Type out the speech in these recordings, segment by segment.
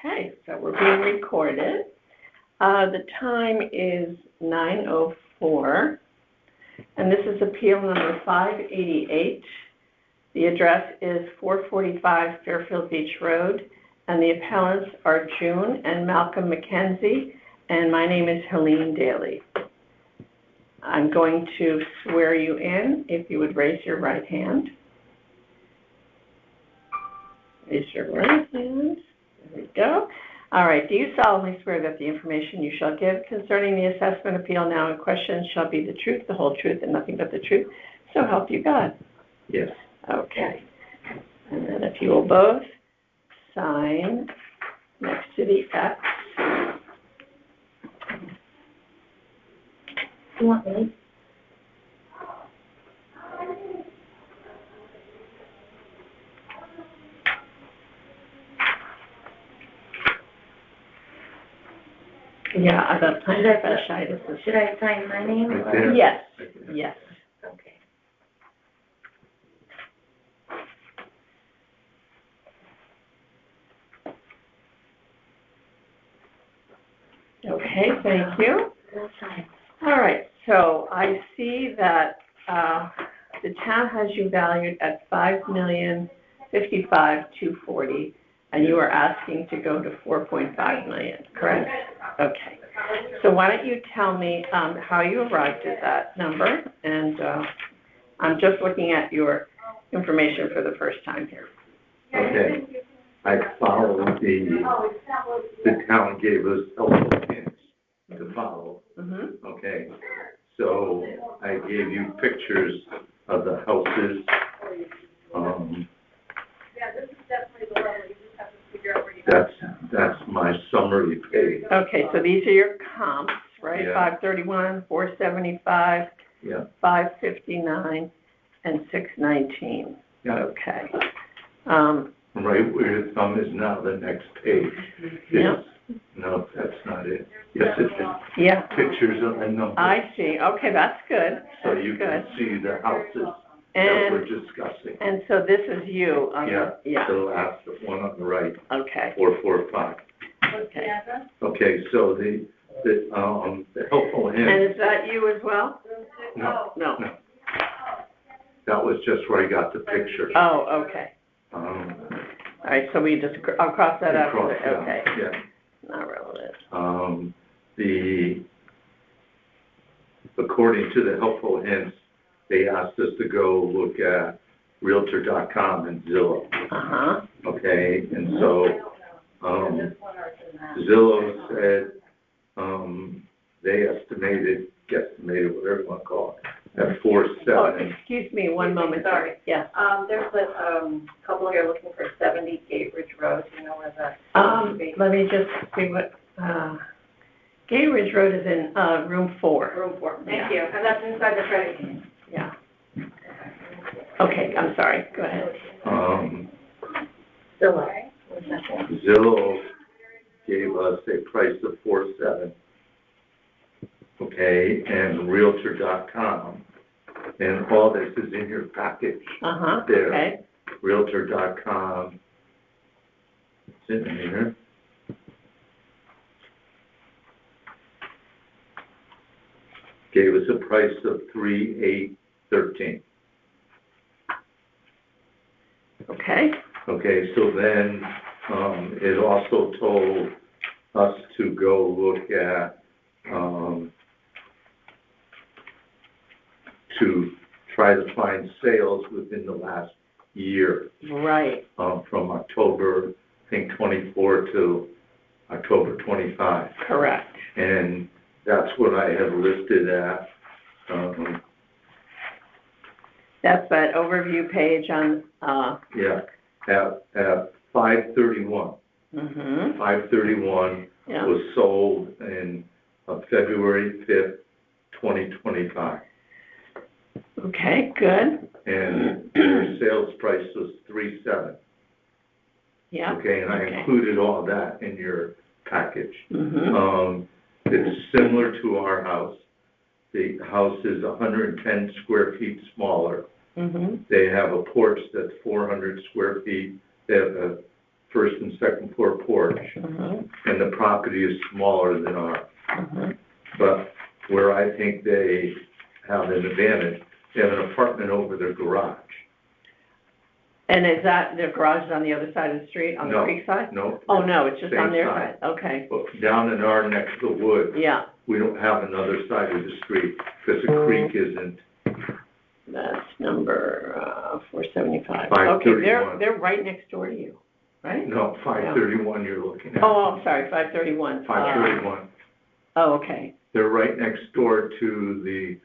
Okay, so we're being recorded. The time is 9:04, and this is appeal number 588. The address is 445 Fairfield Beach Road, and the appellants are June and Malcolm McKenzie, and my name is Helene Daly. I'm going to swear you in. If you would raise your right hand. Raise your right hand. There we go. All right. Do you solemnly swear that the information you shall give concerning the assessment appeal now in question shall be the truth, the whole truth, and nothing but the truth? So help you God. Yes. Okay. And then if you will both sign next to the X. You want me? Yeah, I got plantar fasciitis. Should I sign my name? Right there. Yes, yes. Okay. Okay, thank you. I'll sign. All right, so I see that the town has you valued at $5,055,240, and you are asking to go to $4.5 million, correct? Okay. So why don't you tell me how you arrived at that number, and I'm just looking at your information for the first time here. Okay. I followed the town gave us helpful hints to follow. Mm-hmm. Okay. So I gave you pictures of the houses. That's my summary page. Okay, so these are your comps, right? Yeah. 531, 475, Yeah. 559, and 619. Yeah. Okay. Right where your thumb is now, the next page. Yeah. No, that's not it. Yes, it is. Yeah, Pictures of the numbers. I see. Okay, that's good. So That's you good. can see the houses that we're And, discussing. and so this is you on Yeah, the, yeah, the last one on the right, okay, 445. okay. Okay, so the helpful And hint, is that you as well? no, No. no. That was just where I got the picture. Oh, okay. Um, All right, so we just, I'll cross that out. across, yeah, Okay, yeah. not relevant. According to the helpful hints, they asked us to go look at Realtor.com and Zillow, Uh-huh. okay? And so, Zillow said, they guesstimated, whatever you want to call it, at Oh, 4.7. excuse me, one moment. Sorry. Yes. There's a couple here looking for 70 Gate Ridge Road, do you know where that? Let me just see what, Gay Ridge Road is in, room 4. Room 4, Yeah. thank you, and that's inside the credit union. Yeah. Okay, I'm sorry, go ahead. Zillow. Zillow gave us a price of 4.7. Okay, and Realtor.com, and all this is in your package. Uh-huh, There. okay. Realtor.com, it's in here. Gave us a price of 3,813. Okay, Okay, so then, it also told us to go look at, to try to find sales within the last year, right, from October, I think 24 to October 25. correct. And that's what I have listed at, That's that overview page on, yeah, at 531. mm-hmm, 531 yeah, was sold in February 5th, 2025. okay, good, And their sales price was 3.7. yeah. Okay, and I Okay. included all that in your package. Mm-hmm, It's similar to our house. The house is 110 square feet smaller. mm-hmm, They have a porch that's 400 square feet. They have a first and second floor porch, Mhm, and the property is smaller than ours. mhm. But where I think they have an advantage, they have an apartment over their garage. And is that, their garage is on the other side of the street, on the No. creek side? No. Oh, no, it's just on Same their side. side, okay, Well, down in our neck of the woods, yeah, we don't have another side of the street, because the creek isn't, that's number, 475. 531. Okay, they're right next door to you, right? no, 531 you're looking at. Oh, I'm sorry, 531. 531. Oh, okay, They're right next door to the,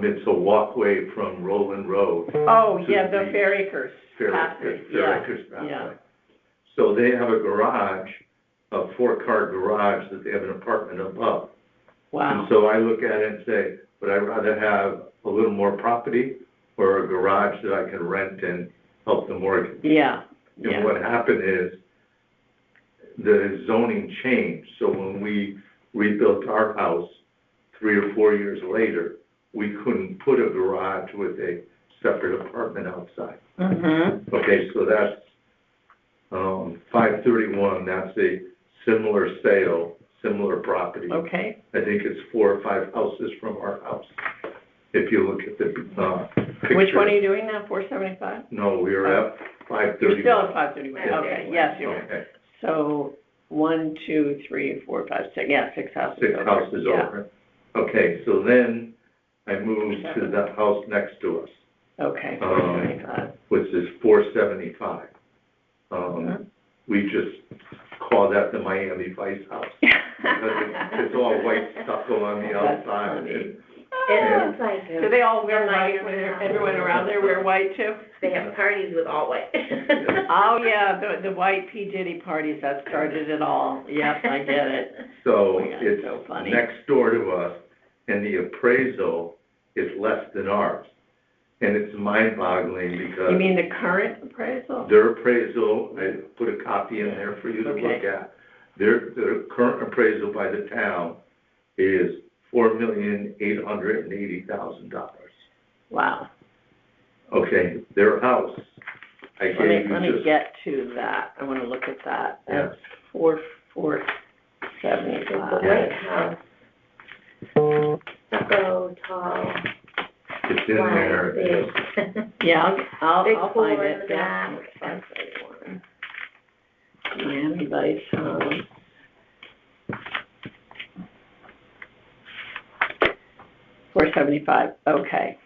it's a walkway from Roland Road. oh, To yeah, the the- Fair Acres Fair pathway, Fair yeah, Acres pathway. yeah. So they have a garage, a 4-car garage that they have an apartment above. And Wow, so I look at it and say, would I rather have a little more property or a garage that I can rent and help the mortgage? yeah, And yeah, what happened is, the zoning changed, so when we rebuilt our house 3 or 4 years later, we couldn't put a garage with a separate apartment outside. mhm, Okay, so that's, 531, that's a similar sale, similar property. okay, I think it's 4 or 5 houses from our house, if you look at the, picture. which one are you doing now, 475? No, we are at 531. You're still at 531, okay, yes, you're, Okay, so, 1, 2, 3, 4, 5, 6, yeah, 6 houses 6 over. houses Yeah. over. Okay, so then I moved to the house next to us, Okay, 475. which is 475. Mhm. We just call that the Miami Vice house. Because it's all white stucco on the That's outside. funny. and- It looks like. Do they all wear white, Yeah. everyone around there wear white too? They have parties with all white. Oh, yeah, the white P. Diddy parties, that started it all, yep, I get it. So Oh my God, it's so funny. next door to us, and the appraisal is less than ours. And it's mind-boggling because. You mean the current appraisal? Their appraisal, I put a copy in there for you to look Okay. at. Their current appraisal by the town is $4,880,000. Wow, Okay, their house, I let me gave you just, get to that, I wanna look at that. Yeah. That's 475. The White House. Stucco, tall, it's in wide, there. big. Yeah, I'll Big find pool in it, the yeah. back. 531. Miami Vice House. $475, okay.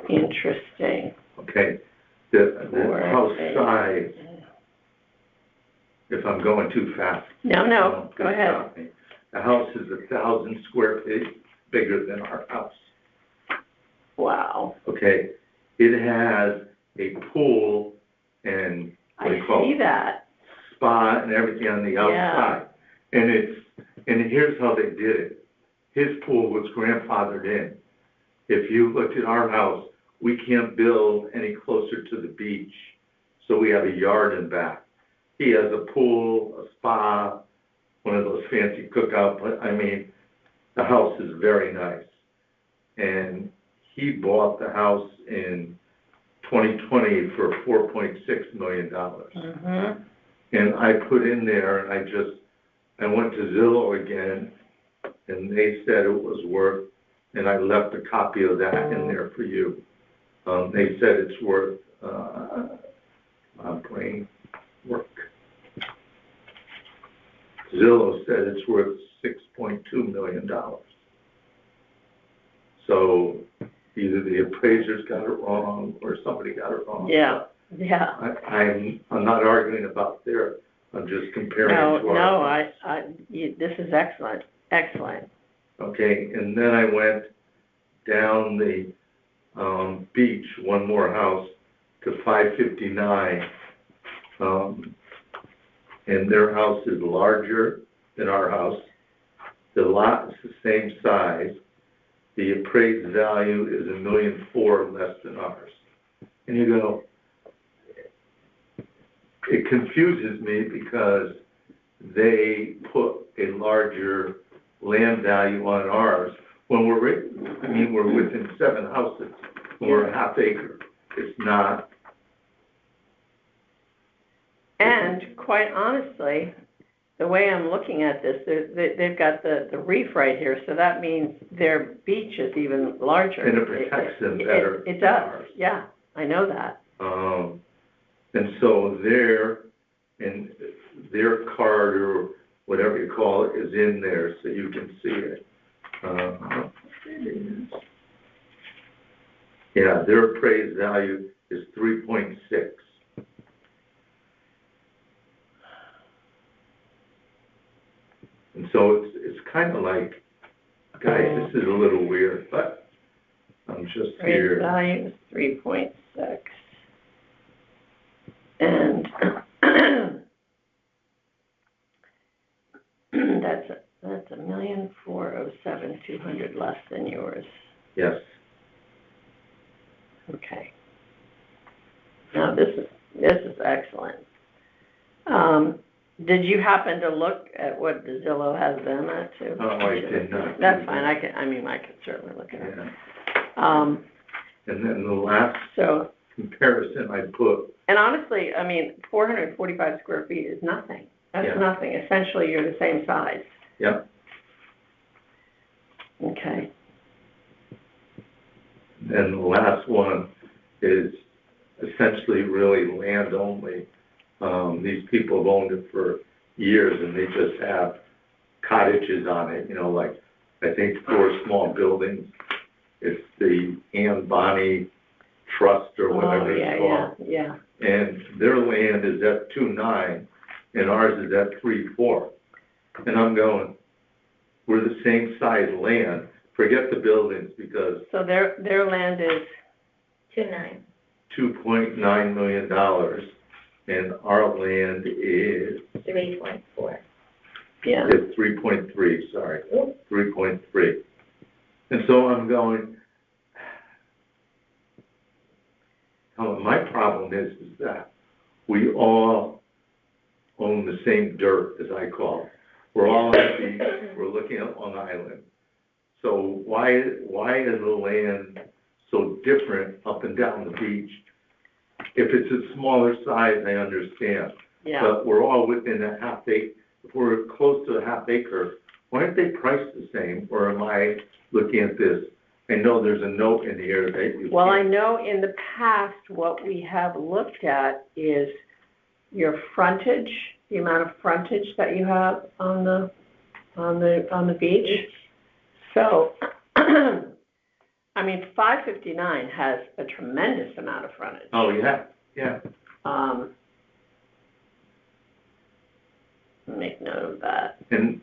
Interesting. Okay, the Four, house eight. size, if I'm going too fast. No, go please ahead. stop me. The house is 1,000 square feet bigger than our house. Wow, Okay, it has a pool and what do I you call see it? that, Spa and everything on the outside. And here's how they did it. His pool was grandfathered in. If you looked at our house, we can't build any closer to the beach, so we have a yard in back. He has a pool, a spa, one of those fancy cookout, but I mean, the house is very nice. And he bought the house in 2020 for $4.6 million. mhm, And I put in there, and I went to Zillow again, and they said it was worth, and I left a copy of that in there for you. They said it's worth, my brain work. Zillow said it's worth $6.2 million. So either the appraisers got it wrong, or somebody got it wrong. yeah, yeah. I'm not arguing about there, I'm just comparing No, to our. no, this is excellent, excellent. Okay, and then I went down the, beach, one more house, to 559. And their house is larger than our house. The lot is the same size. The appraised value is $1.4 million less than ours. And you go, it confuses me because they put a larger land value on ours when we're within 7 houses, we're a half acre. It's not And quite honestly, the way I'm looking at this, they've got the reef right here, so that means their beach is even larger. And it protects them better. It does, yeah, I know that. And so their card or whatever you call it is in there, so you can see it. Yeah, their appraised value is 3.6. And so it's kind of like, guys, this is a little weird, but I'm just here. Appraised value is 3.6. And that's $1,407,200 less than yours. Yes. Okay. Now this is excellent. Did you happen to look at what the Zillow has them at too? Oh, I did not. That's fine. I could certainly look at it. Yeah. And then the last comparison I put. And honestly, 445 square feet is nothing. That's nothing. Essentially, you're the same size. Yep. Okay. And the last one is essentially really land only. These people have owned it for years and they just have cottages on it, like I think 4 small buildings. It's the Ann Bonny Trust or whatever it's called. Yeah. And their land is at 2.9 and ours is at 3.4. And I'm going, we're the same size land. Forget the buildings because. So their land is 2.9. $2.9 million, and our land is 3.4. Yeah. It's 3.3. Sorry, 3.3. And so I'm going. My problem is that we all own the same dirt, as I call it. We're all at the beach. We're looking at Long Island. So why is the land so different up and down the beach? If it's a smaller size, I understand. Yeah. But we're all within a half acre. If we're close to a half acre, why aren't they priced the same? Or am I looking at this? I know there's a note in here that you Well, I can't. know in the past what we have looked at is your frontage, the amount of frontage that you have on the beach. So, 559 has a tremendous amount of frontage. Oh, yeah. Make note of that. And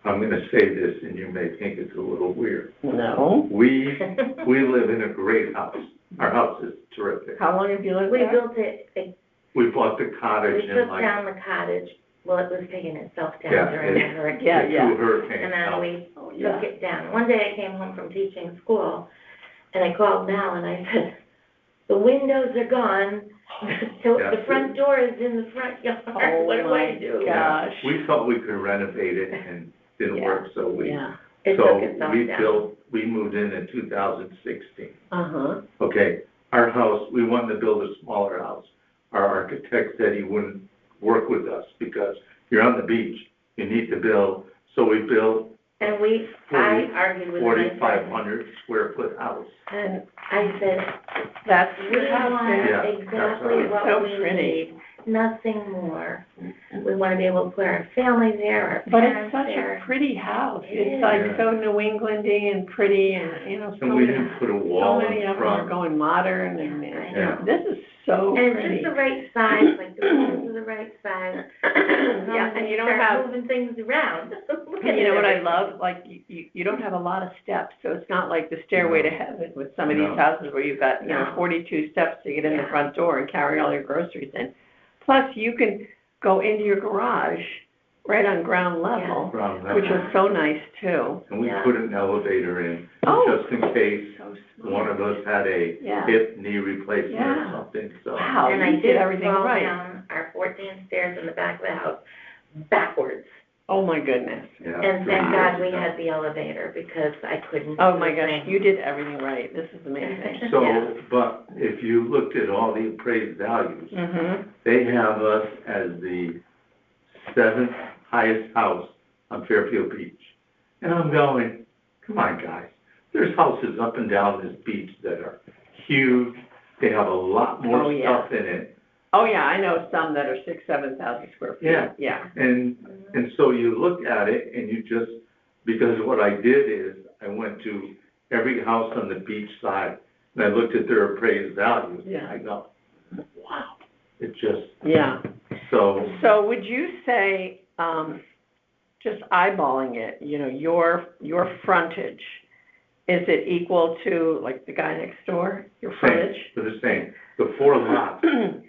I'm going to say this, and you may think it's a little weird. No. We live in a great house. Our house is terrific. How long have you lived We there? built it, We bought the cottage we in took down the cottage, well, it was taking itself down Yeah, during the hurricane. Yeah, the yeah. 2 hurricanes. And then house. we Yeah. took it down. One day I came home from teaching school, and I called Mal and I said, the windows are gone, so Yeah. the front door is in the front yard, Oh, what do I do? my Yeah, gosh. we thought we could renovate it and didn't Yeah. work, so we It took itself down. we moved in 2016. Uh-huh. Okay, our house, we wanted to build a smaller house. Our architect said he wouldn't work with us because you're on the beach, you need to build, so we built And I argued with him, I said, 4,500 square foot house. And I said, that's we your house. want Yeah, exactly that's what so we pretty. need, nothing more. We want to be able to put our family there, our But it's parents such there. a pretty house. It It's is. like Yeah. so New Englandy and pretty and, so And we many, didn't put a so wall many in of them are front. going modern and, Yeah. this is so And it's pretty. just the right size, like the windows are the right size. Yeah, and you don't Start have, moving things around. Look and at you know what I everything. love? Like, you don't have a lot of steps, so it's not like the stairway to heaven with some of these No. houses where you've got, No. 42 steps to get in the Yeah. front door and carry all your groceries in. Plus, you can go into your garage right on ground level, Ground which level. was so nice too. And we Yeah. put an elevator in, Oh. just in case So smart. one of us had a Yeah. hip, knee replacement or Yeah. something, so. Wow, And you I did did everything fall right. down our 14 stairs in the back of the house backwards. Oh, my goodness. Yeah. And 3 thank years God we ago. had the elevator because I couldn't. Oh, my do the gosh, thing. you did everything right. This is amazing. Yeah. So, but if you looked at all the appraised values, Mm-hmm. they have us as the 7th highest house on Fairfield Beach. And I'm going, come on, guys. There's houses up and down this beach that are huge. They have a lot more Oh, yeah. stuff in it. Oh, yeah, I know some that are 7,000 square feet. Yeah. Yeah. And so you look at it and you just, because what I did is I went to every house on the beach side and I looked at their appraised values. Yeah. I go, wow, it just, Yeah. so, So would you say, just eyeballing it, you know, your frontage, is it equal to, like, the guy next door, your frontage? they're the same. The 4 lots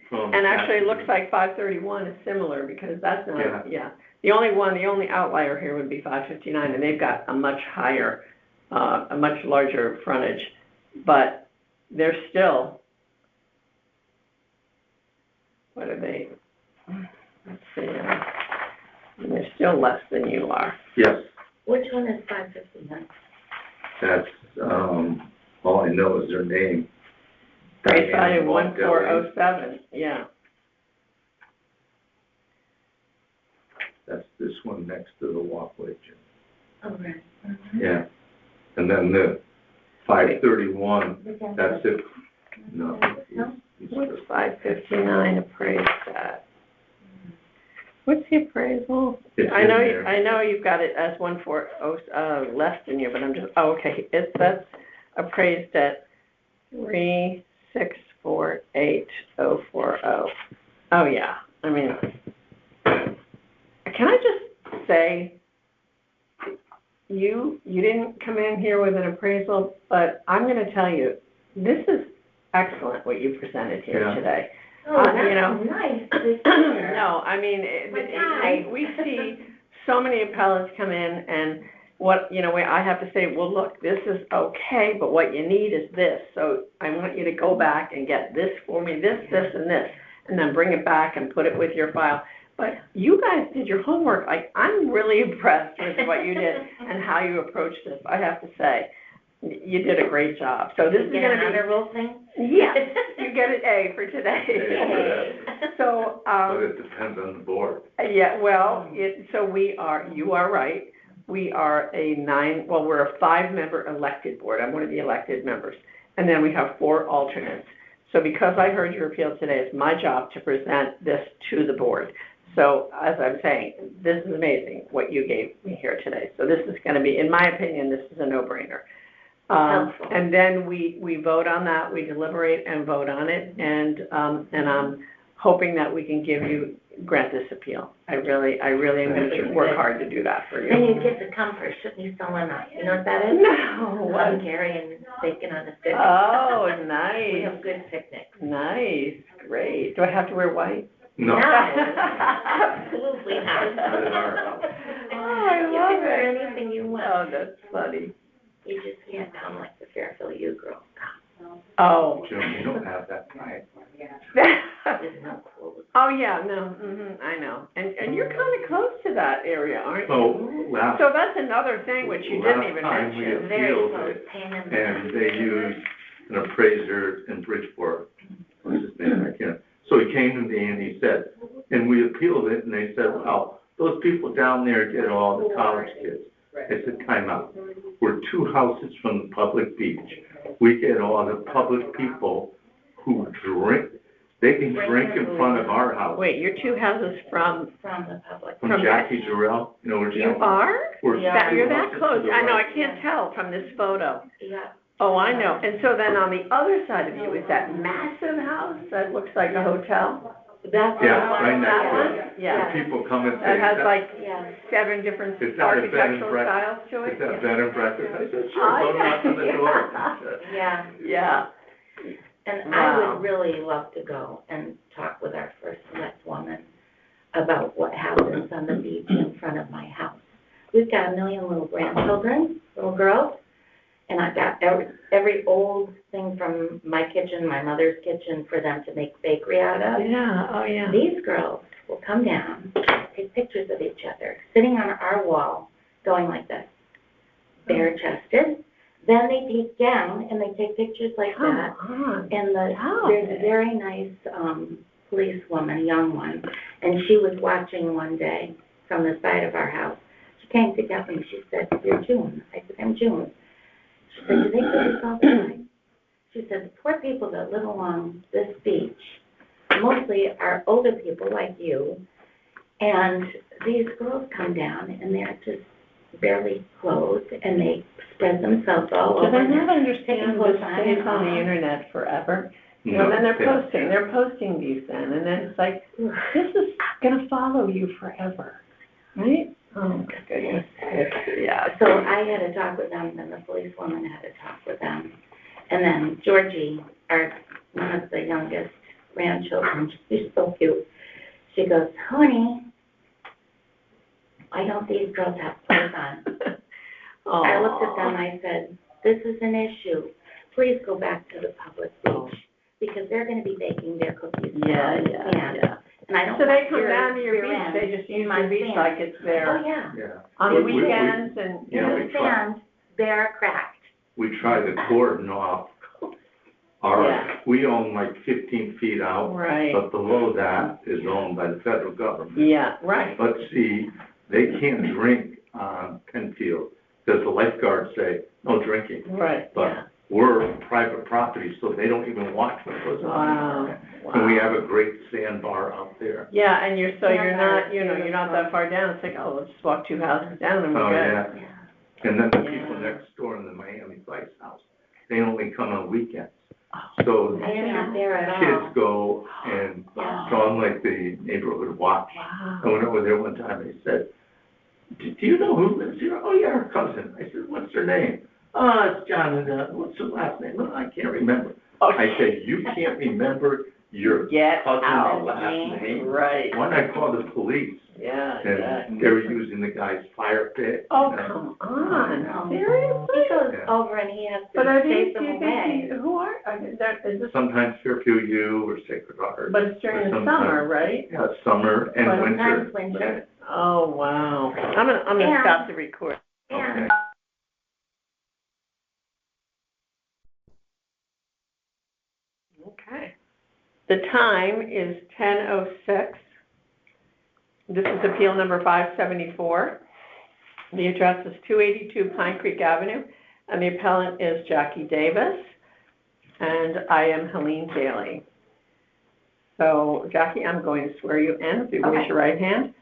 from. And actually, it looks like 531 is similar, because that's not, Yeah. yeah. The only outlier here would be 559, and they've got a much higher, a much larger frontage, but they're still, what are they, let's see, they're still less than you are. Yes, Which one is 559? that's, all I know is their name. Price value Diane Waldelli. 1407, yeah. That's this one next to the walkway, Jim. Oh, right. Yeah. And then the 531, that's it. No. he's- What's 559 appraised at? What's the appraisal? It's I in know, there. I know you've got it as 140, less than you, but I'm just, oh, okay, that's appraised at 3648040. Oh, yeah, I mean, can I just say, you didn't come in here with an appraisal, but I'm gonna tell you, this is excellent what you presented here Yeah. today. Oh, that's you know. nice to hear. No, I mean, we see so many appellates come in and I have to say, well, look, this is okay, but what you need is this. So I want you to go back and get this for me, this, and this, and then bring it back and put it with your file. But you guys did your homework. I'm really impressed with what you did and how you approached this, I have to say. You did a great job. So this is Get gonna an be. honor roll thing? Yes, you get an A for today. Yay. So, But it depends on the board. yeah, well, you are right. We are we're a 5-member elected board. I'm one of the elected members. And then we have 4 alternates. So because I heard your appeal today, it's my job to present this to the board. So as I'm saying, this is amazing what you gave me here today. So this is gonna be, in my opinion, this is a no-brainer. Helpful. And then we vote on that, we deliberate and vote on it, and I'm hoping that we can grant this appeal. I really am going to work hard to do that for Then you. you get the comfort, shouldn't you sell them out? You know what that is? No, Plum what? curry and bacon on a stick. Oh, We nice, have good picnics. nice, great. Do I have to wear white? No. Absolutely not. Not in our house. Oh, I You love can wear it. anything you want. Oh, that's funny. You just can't come like the Fairfield U girl. Oh. Jim, you don't have that right. There's no clothes. Oh, yeah, no, I know. And you're kind of close to that area, aren't you? So last, So that's another thing which you didn't even last time we mention. Very appealed close, it, pain in the and butt. they used an appraiser in Bridgeport. What's his name? I can't. So he came to me and he said, and we appealed it, and they said, well, those people down there get all the college kids. I said, time out. We're 2 houses from the public beach. We get all the public people who drink. They can drink in front of our house. Wait, you're 2 houses from, From the public. From from Jackie Jarrell, you know where Jackie? you are? We're Yeah. You're 2 that houses close. to the I know, I right. can't tell from this photo. Yeah. Oh, I know. And so then on the other side of you is that massive house that looks like a hotel? That's. Yeah, right next That to one? it. Yeah. And people come and say, That has like Yeah. 7 different Is that a bed and architectural breakfast? styles to it? Is that bed and breakfast? I said, Oh, sure, go knock on the door. Yeah. Yeah. And Wow. I would really love to go and talk with our first select woman about what happens on the beach in front of my house. We've got a million little grandchildren, little girls, and I've got every old thing from my kitchen, my mother's kitchen, for them to make bakery out of. Yeah, oh, yeah. These girls will come down take pictures of each other, sitting on our wall, going like this, bare-chested. Then they peek down and they take pictures like that. on. And Wow. there's a very nice policewoman, young one, and she was watching one day from the side of our house. She came to get me. She said, "You're June." I said, "I'm June." She said, "Do they do this all the time?" She said, "The poor people that live along this beach mostly are older people like you, and these girls come down and they're just barely clothed and they spread themselves all Do over. they not Taking understand clothes this on stays and on the off. internet forever? You No, know, then yeah. they're posting these then, and then it's like, this is gonna follow you forever, right? Oh, my goodness. Yeah. So I had to talk with them, and the policewoman had to talk with them. And then Georgie, one of the youngest grandchildren, she's so cute. She goes, "Honey, why don't these girls have clothes on?" I looked at them, I said, "This is an issue. Please go back to the public beach, because they're gonna be baking their cookies Yeah, now in the yeah, sand. yeah. And I don't So they want come your down to your rear beach, end they just in use my your beach sand. like it's Oh, their, yeah. Yeah. on the We- weekends and, Yeah, In we the try. sand, they're cracked. We try to cordon off Yeah. we own like 15 feet out, right, but below that is owned by the federal government. yeah, right. But see, they can't drink on Penfield, because the lifeguards say, no drinking. Right, But yeah. we're private property, so they don't even watch what goes on. Wow, And we wow. have a great sandbar out there. Yeah, and you're Yeah, not, you're not that far down, it's like, oh, let's just walk 2 houses down and Oh, we're good. yeah. Yeah. And then the Yeah. people next door in the Miami Vice house, they only come on weekends. Oh, So They're not there at all. kids go, and Yeah. so I'm like the neighborhood watch. I wow. went over there one time, and he said, do you know who lives here? Oh, yeah, her cousin. I said, what's her name? Oh, it's John, and what's her last name? Oh, I can't remember. I said, you can't remember your Get cousin's out. last name? Right, Why don't I call the police? yeah, And they were using the guy's fire pit. Oh, you know. come No. on, seriously? He goes Yeah. over and he has But to are these, chase do them you away. think, who are, is this, Sometimes Fairfield U or Sacred Heart. but it's during the sometimes- summer, right? Yeah, summer and But winter. Sometimes winter. Oh, wow. I'm gonna Yeah. stop the record. And Okay. Okay. The time is 10:06. This is appeal number 574. The address is 282 Pine Creek Avenue, and the appellant is Jackie Davis, and I am Helene Daly. So, Jackie, I'm going to swear you in. If you raise your right hand.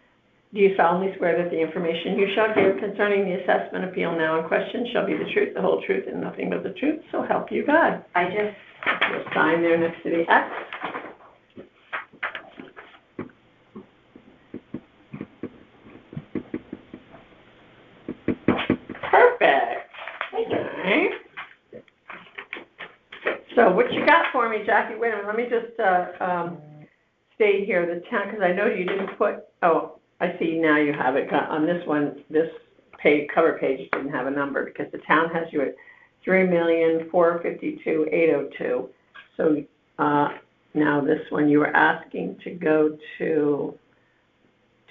Do you solemnly swear that the information you shall give concerning the assessment appeal now in question shall be the truth, the whole truth, and nothing but the truth, so help you God? I just, You'll sign there next to the X. Perfect. Alright. So what you got for me, Jackie? Wait a minute, let me just, state here, the town, because I know you didn't put, oh, I see now you have it, on this one, this page, cover page didn't have a number, because the town has you at 3,452,802. So, now this one, you were asking to go to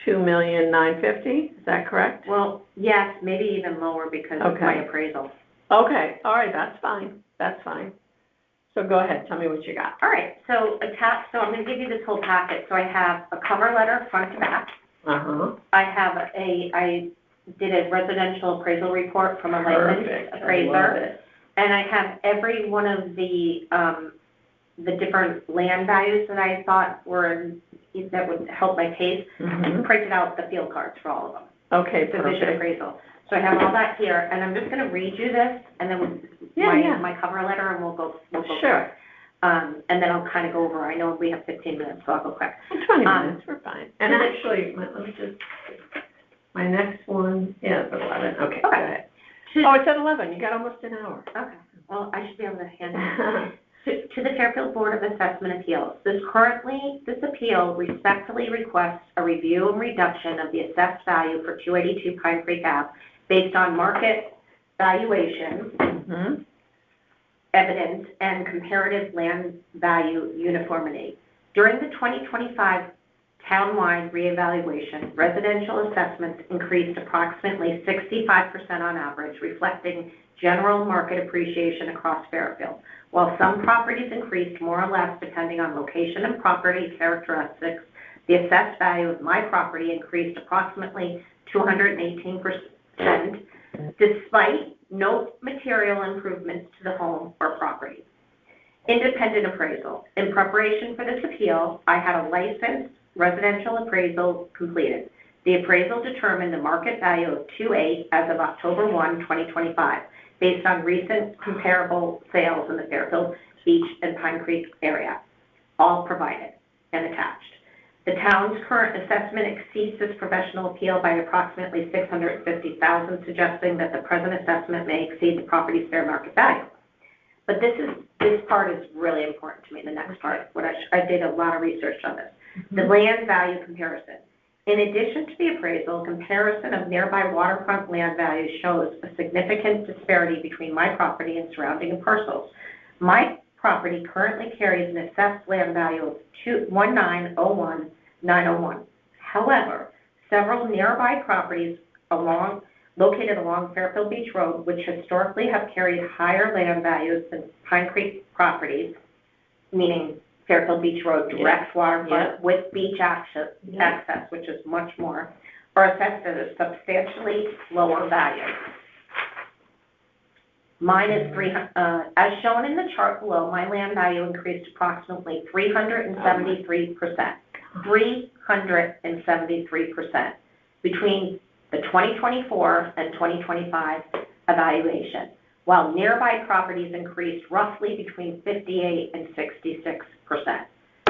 2,950,000, is that correct? Well, yes, maybe even lower because of my Okay. appraisal. Okay, all right, that's fine, that's fine. So go ahead, tell me what you got. All right, so I'm gonna give you this whole packet. So I have a cover letter front to back. Uh-huh. I did a residential appraisal report from a licensed Perfect, I love appraiser. it. And I have every one of the different land values that I thought that would help my case. Mhm. Printed out the field cards for all of them. Okay, Division perfect. appraisal. So I have all that here, and I'm just gonna read you this, and then Yeah. my cover letter, and we'll go Sure. quick. And then I'll kind of go over, I know we have 15 minutes, so I'll go quick. 20 minutes, we're fine. And actually, let me just, my next one, yeah, it's at 11, okay, go Okay. ahead. Oh, it's at 11, you got almost an hour. Okay, well, I should be able to handle it. To the Fairfield Board of Assessment Appeals, this appeal respectfully requests a review and reduction of the assessed value for 282 Pine Creek Ave based on market valuations, Mhm. evidence, and comparative land value uniformity. During the 2025 townwide reevaluation, residential assessments increased approximately 65% on average, reflecting general market appreciation across Fairfield. While some properties increased more or less depending on location and property characteristics, the assessed value of my property increased approximately 218%, despite no material improvements to the home or property. Independent appraisal. In preparation for this appeal, I had a licensed residential appraisal completed. The appraisal determined the market value of 2.8 as of October 1, 2025, based on recent comparable sales in the Fairfield Beach and Pine Creek area, all provided and attached. The town's current assessment exceeds this professional appeal by approximately $650,000, suggesting that the present assessment may exceed the property's fair market value. But this part is really important to me, the next part. I did a lot of research on this. The land value comparison. In addition to the appraisal, comparison of nearby waterfront land values shows a significant disparity between my property and surrounding parcels. My property currently carries an assessed land value of $1,901,901. However, several nearby properties located along Fairfield Beach Road, which historically have carried higher land values than Pine Creek properties, meaning Fairfield Beach Road, direct waterfront with beach access, which is much more, are assessed at a substantially lower value. Mine is as shown in the chart below, my land value increased approximately 373%. 373% between the 2024 and 2025 evaluation, while nearby properties increased roughly between 58 and 66%,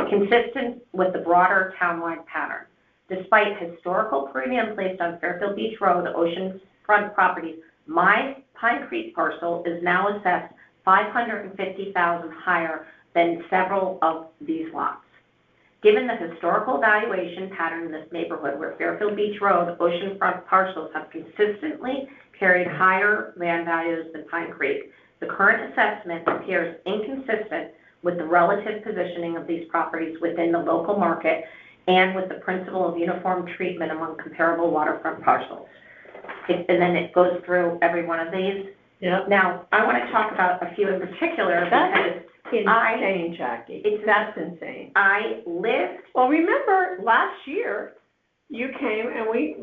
consistent with the broader townwide pattern. Despite historical premium placed on Fairfield Beach Road oceanfront properties, my Pine Creek parcel is now assessed $550,000 higher than several of these lots. Given the historical valuation pattern in this neighborhood where Fairfield Beach Road oceanfront parcels have consistently carried higher land values than Pine Creek, the current assessment appears inconsistent with the relative positioning of these properties within the local market and with the principle of uniform treatment among comparable waterfront parcels. And then it goes through every one of these. Yep. Now, I want to talk about a few in particular because Insane, Jackie. That's insane. I lived. Well, remember last year you came and we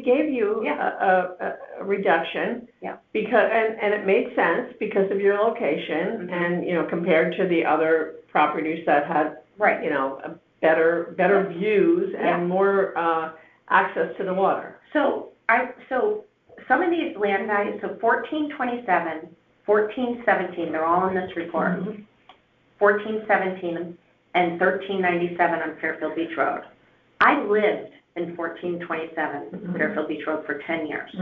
gave you a reduction. Yeah. Because and it made sense because of your location and compared to the other properties that had a better views and more access to the water. So some of these land values, so 1427, 1417, they're all in this report. 1417 and 1397 on Fairfield Beach Road. I lived in 1427 Fairfield Beach Road for 10 years.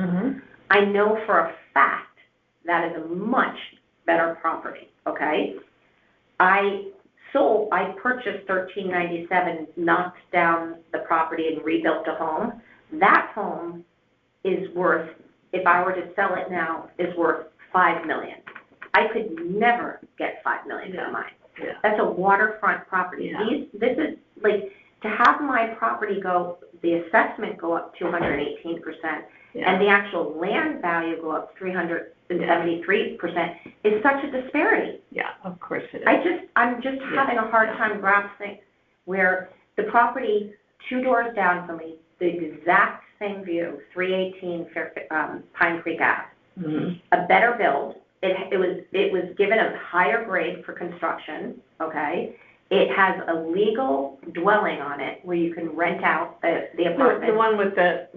I know for a fact that is a much better property, okay? I purchased 1397, knocked down the property and rebuilt a home. That home is worth, if I were to sell it now, is worth $5 million. I could never get $5 million for mine. Yeah. That's a waterfront property. Yeah. This is like to have my property the assessment go up 218%, and the actual land value go up 373% is such a disparity. Yeah, of course it is. I'm just having a hard time grasping where the property 2 doors down from me, the exact same view, 318 Pine Creek Ave, a better build. It was given a higher grade for construction, okay? It has a legal dwelling on it where you can rent out the apartment. The one with the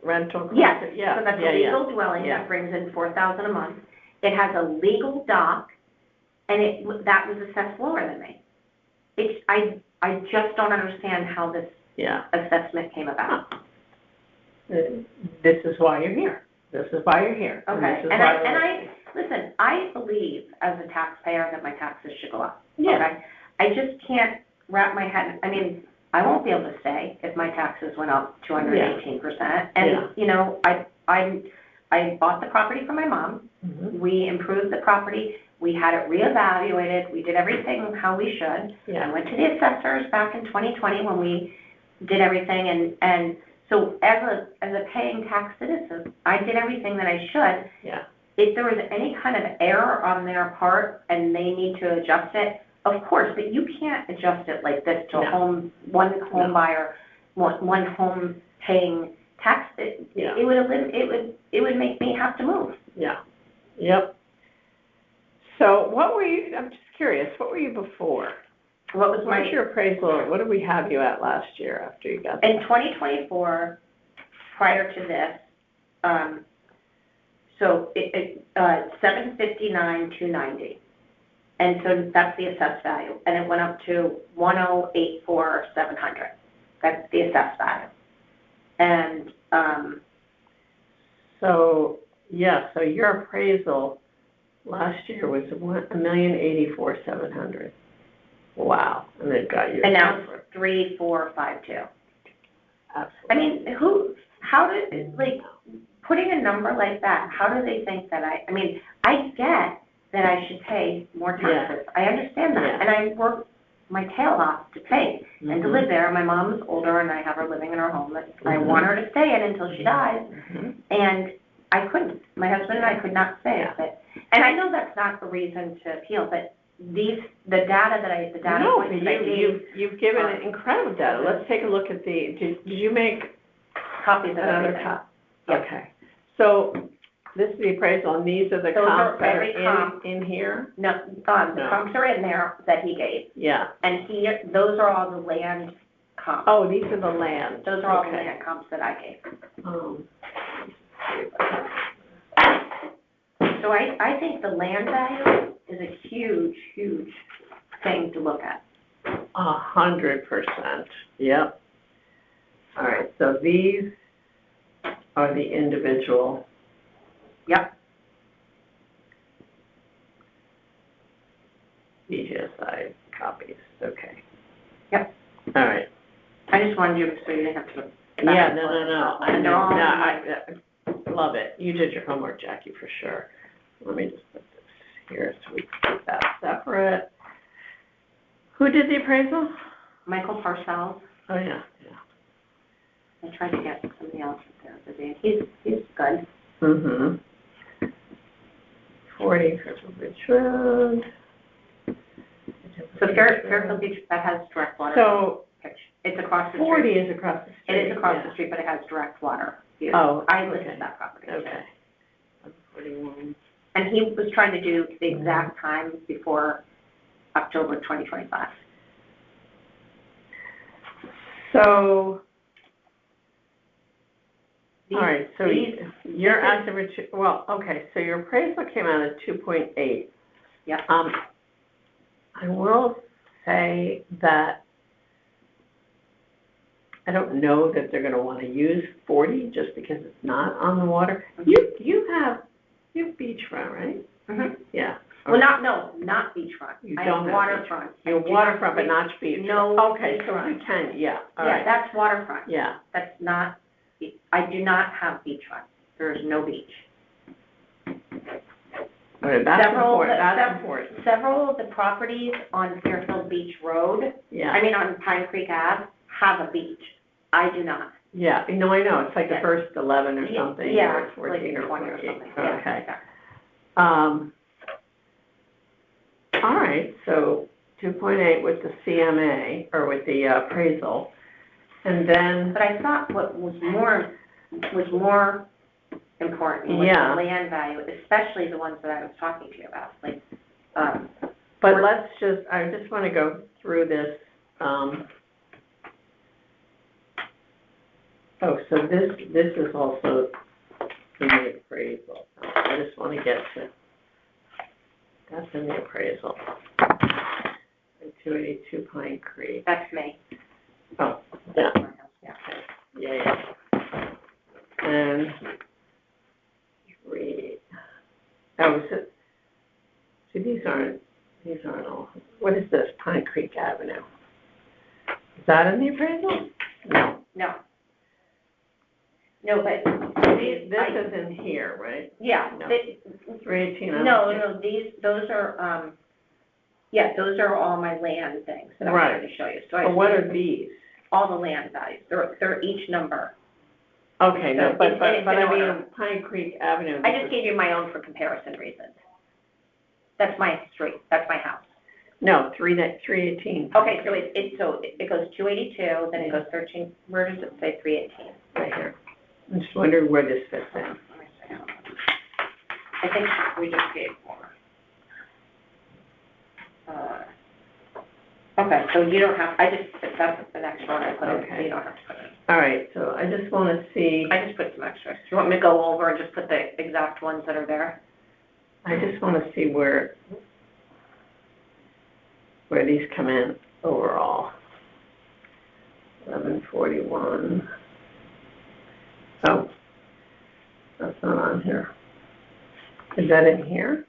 rental? Yes, yeah. So that's a legal dwelling that brings in $4,000 a month. It has a legal dock, and that was assessed lower than me. I just don't understand how this assessment came about. This is why you're here. This is why you're here. Okay. Listen, I believe as a taxpayer that my taxes should go up. Yeah. Okay? I just can't wrap my head. I mean, I won't be able to say if my taxes went up 218%. And I bought the property from my mom. We improved the property. We had it reevaluated. We did everything how we should. Yeah. I went to the assessors back in 2020 when we did everything, and so as a paying tax citizen, I did everything that I should. Yeah. If there was any kind of error on their part and they need to adjust it, of course, but you can't adjust it like this to one home buyer, one home paying tax. It would make me have to move. Yeah. Yep. So what were you, I'm just curious, what were you before? What was What's your appraisal, what did we have you at last year after you got in 2024, prior to this, so it 759,290, and so that's the assessed value, and it went up to 108,470. That's the assessed value, and so your appraisal last year was $1,084,700. Wow, and they've got you. And now it's 3,452. Absolutely. I mean, how did, like, putting a number like that, how do they think that I get that I should pay more taxes. I understand that. Yeah. And I work my tail off to pay and to live there. My mom is older and I have her living in her home that I want her to stay in until she dies. And I couldn't. My husband and I could not stay with it. And I know that's not the reason to appeal, but the data points that I gave. You've given incredible data. Let's take a look at did you make copies of another everything? copy? Yep. Okay. So this is the appraisal, and these are the Those comps are that every are comp. in here? No, the comps are in there that he gave. Yeah. And those are all the land comps. Oh, these are the land. Those are all the land comps that I gave. So I think the land value is a huge, huge thing to look at. 100%. Yep. All right, so these are the individual. Yep. BGSI copies, okay. Yep. All right. I just wanted you, so you didn't have to. Yeah, no. I And know, they're all. I love it. You did your homework, Jackie, for sure. Let me just put this here so we can keep that separate. Who did the appraisal? Michael Parcells. Oh, yeah. I tried to get somebody else up there today. He's good. 40 Fairfield Beach Road. So Fairfield Beach, that has direct water. So it's across the street. 40 is across the street. It is across the street, but it has direct water. Oh, I listed that property. Okay. 41. And he was trying to do the exact time before October 2025. So, all right, so your estimate, so your appraisal came out at 2.8. Yeah. I will say that I don't know that they're going to want to use 40 just because it's not on the water. You have beachfront, right? Yeah. Well, not beachfront. I have waterfront. You have waterfront, but not beachfront. No. Okay, so you can, all right. Yeah, that's waterfront. Yeah. That's not, I do not have beachfront. There is no beach. All right, that's important. Several of the properties on Fairfield Beach Road, on Pine Creek Ave, have a beach. I do not. Yeah, I know, it's like the first 11 or something, yeah, or 14 like or 20 14. or something. Okay. Yeah. All right, so 2.8 with the CMA, or with the appraisal, and then... But I thought what was more important was the land value, especially the ones that I was talking to you about, But I just want to go through this. So this is also in the appraisal. I just want to get to, that's in the appraisal. 282 Pine Creek. That's me. Oh, yeah. Yeah. Yeah. And these aren't all, what is this, Pine Creek Avenue? Is that in the appraisal? No. No, but this is in here, right? Yeah. No. 318. No, those are, those are all my land things that I'm trying to show you. So But what are these? all the land values. They're each number. Okay, no, So but it's in I mean, order. Pine Creek Avenue. I just gave you my own for comparison reasons. That's my street, that's my house. No, 318. Okay, so it goes 282, then it goes 13, where does it say 318? Right here. I'm just wondering where this fits in. Let me see. I think we just gave more. Okay, so you don't have, that's the next one I put in, so Okay. you don't have to put it in. All right, so I just want to see, I just put some extras. Do you want me to go over and just put the exact ones that are there? I just want to see where these come in overall. 1141. Oh, that's not on here. Is that in here?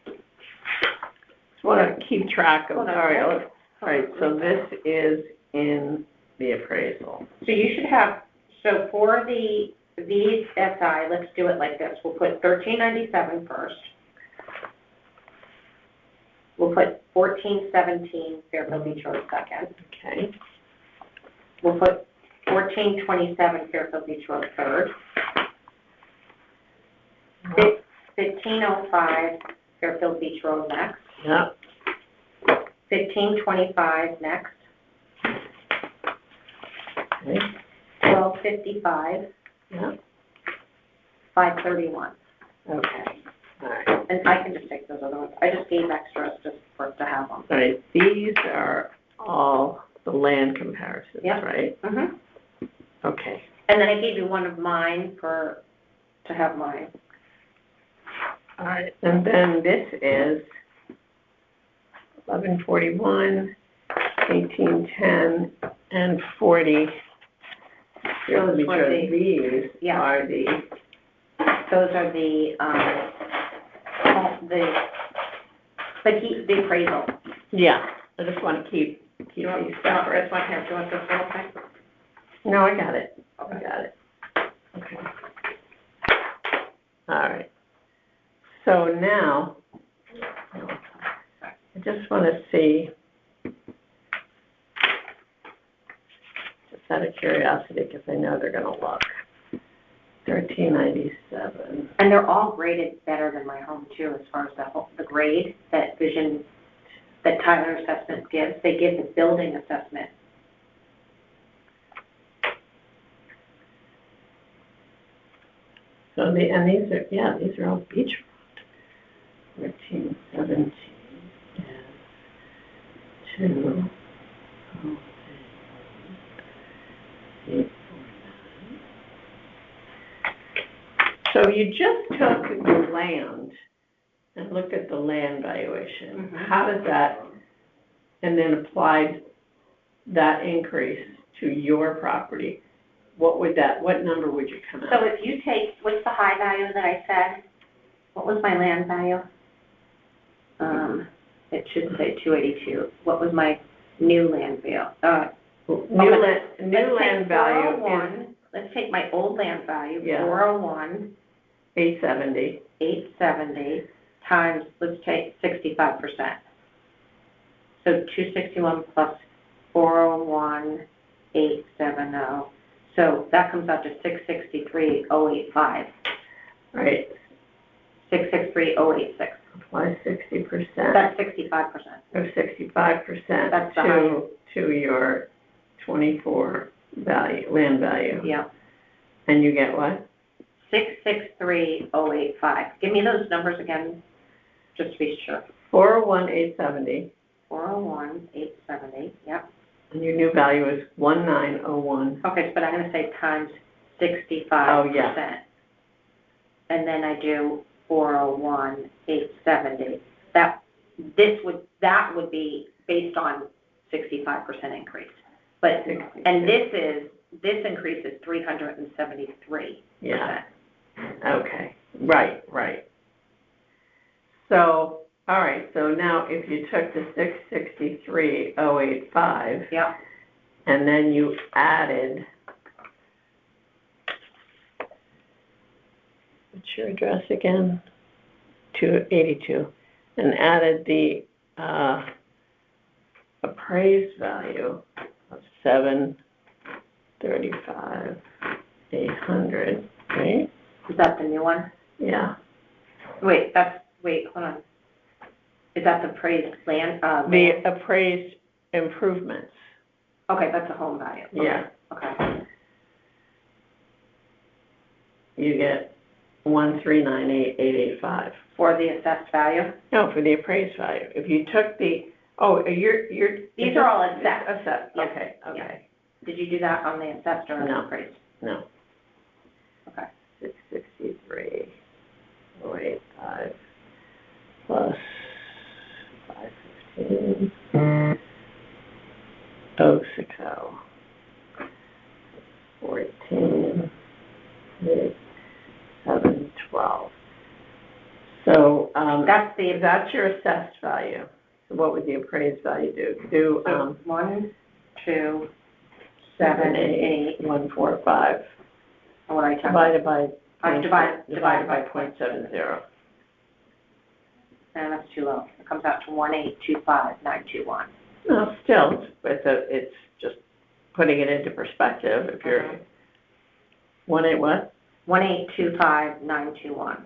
Just want to keep track of, all Hold on. right, so this is in the appraisal. So you should have, so for the VSI, let's do it like this. We'll put 1397 first. We'll put 1417 Fairfield Beach Road second. Okay, We'll put 1427 Fairfield Beach Road third. 1505 Fairfield Beach Road next. yep, 1525 next. okay, 1255, yep, 531. okay, all right. And I can just take those other ones. I just gave extras just for us to have them. All right, these are all the land comparisons, Yep. right? Mm-hmm. Okay, And then I gave you one of mine to have mine. all right, and then this is 1141, 1810, and 40. Those Which were are the- these yeah. are the, Those are the appraisal. yeah, I just want to keep these separate. This one here, do you want this little thing? No, I got it, I got it. Okay. All right. So now, I just want to see, just out of curiosity, because I know they're going to look. 1397. And they're all graded better than my home too, as far as the grade that Tyler Assessment gives. They give the building assessment. So these are all beach road. 1317 2 849. So you just took the land and looked at the land valuation. Mhm. How does that, and then applied that increase to your property? What number would you come out? So if you take, what's the high value that I said? What was my land value? It should say 282. What was my new land value? New land value is 401. Let's take my old land value, Yeah. 401, 870. 870 times, let's take 65%. So 261 plus 401, 870. So that comes out to 663,085. Right, 663,086. apply 60%, That's 65%. or 65% That's the to your 24 land value. Yeah. And you get what? 663,085. Give me those numbers again, just to be sure. 401, 870, 401, 870, yep. and your new value is 1901. Okay, but I'm gonna say times 65%. Oh, yeah. And then I do 401, 870. That would be based on 65% increase. But, and this increase is 373%. Yeah. Okay, right. So, all right, so now if you took the 663,085. Yeah. And then you added, what's your address again? 282, and added the appraised value of 735,800, right? Is that the new one? Yeah. Wait, hold on. Is that the appraised land, The land? appraised improvements, Okay, that's a home value. Okay, yeah. Okay. You get 1,398,885. For the assessed value? No, for the appraised value. If you took the, you're. These are all assessed. Assessed, Yeah, okay, okay. Did you do that on the assessed or on the No. appraised? No. Okay. 663,085 plus 515. 060. 14, 712. So, that's your assessed value. So what would the appraised value do? Do, 1, 2, 7, 8. 145 And what I talked divided by, divided by .70. And that's too low. It comes out to 1,825,921. No, still, it's just putting it into perspective. If you're, 1.8 what? 1,825,921.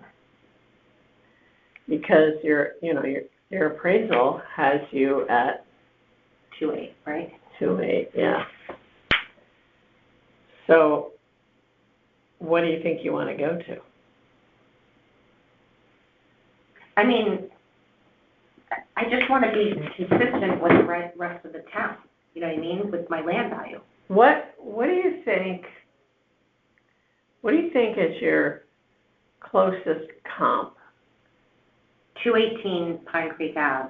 Because your appraisal has you at 2.8, right? 2.8, yeah. So, what do you think you want to go to? I mean, I just want to be consistent with the rest of the town. You know what I mean? With my land value. What do you think? What do you think is your closest comp? 218 Pine Creek Ave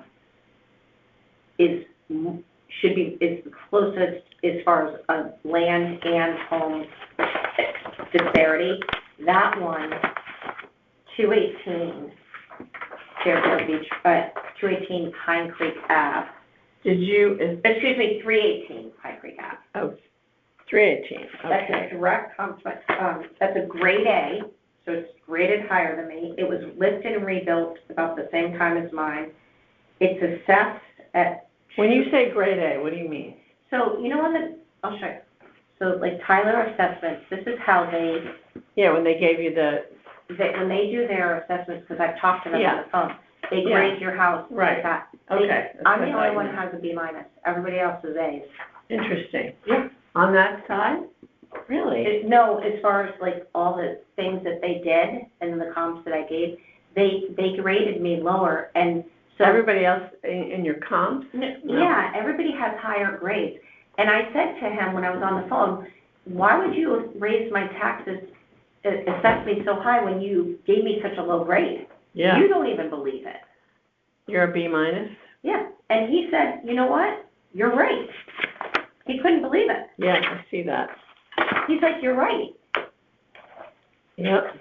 is the closest as far as land and home disparity. That one, 218 Fairfield Beach, 218 Pine Creek Ave. Excuse me, 318 Pine Creek Ave. Oh, 318, That's okay. a direct complement. That's a grade A, so it's graded higher than me. It was listed and rebuilt about the same time as mine. It's assessed at. When you say grade A, what do you mean? So, you know I'll show you. So like Tyler Assessments, this is how Yeah, when they gave you when they do their assessments, because I've talked to them on the phone, they Yeah. grade your house Right. like that. Okay. I'm the only one who has a B minus. Everybody else is A's. Interesting. Yeah. On that side? Really? No, as far as like all the things that they did and the comps that I gave, they graded me lower, and so. Everybody else in your comps? Yeah, everybody has higher grades. And I said to him when I was on the phone, why would you raise my taxes, assess me so high when you gave me such a low grade? Yeah. You don't even believe it. You're a B minus? Yeah, and he said, you know what? You're right. He couldn't believe it. Yeah, I see that. He's like, you're right. Yep.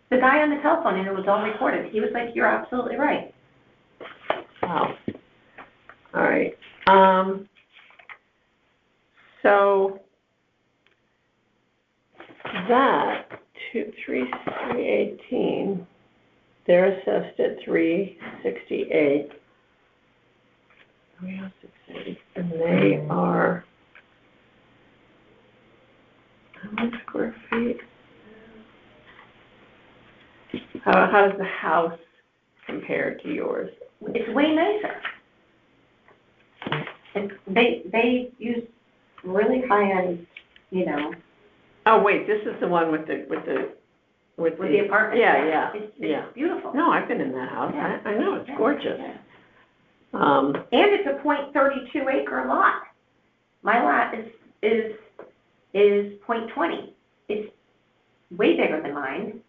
The guy on the telephone, and it was all recorded, he was like, you're absolutely right. Wow. All right. So that 318, they're assessed at 368. And they are, how much square feet? How does the house compare to yours? It's way nicer. They use really high-end, Oh, wait, this is the one with the with the apartment. Yeah. It's beautiful. No, I've been in that house. Yeah. I know, it's gorgeous. Yeah. Um, And it's a .32 acre lot. My lot is .20. It's way bigger than mine,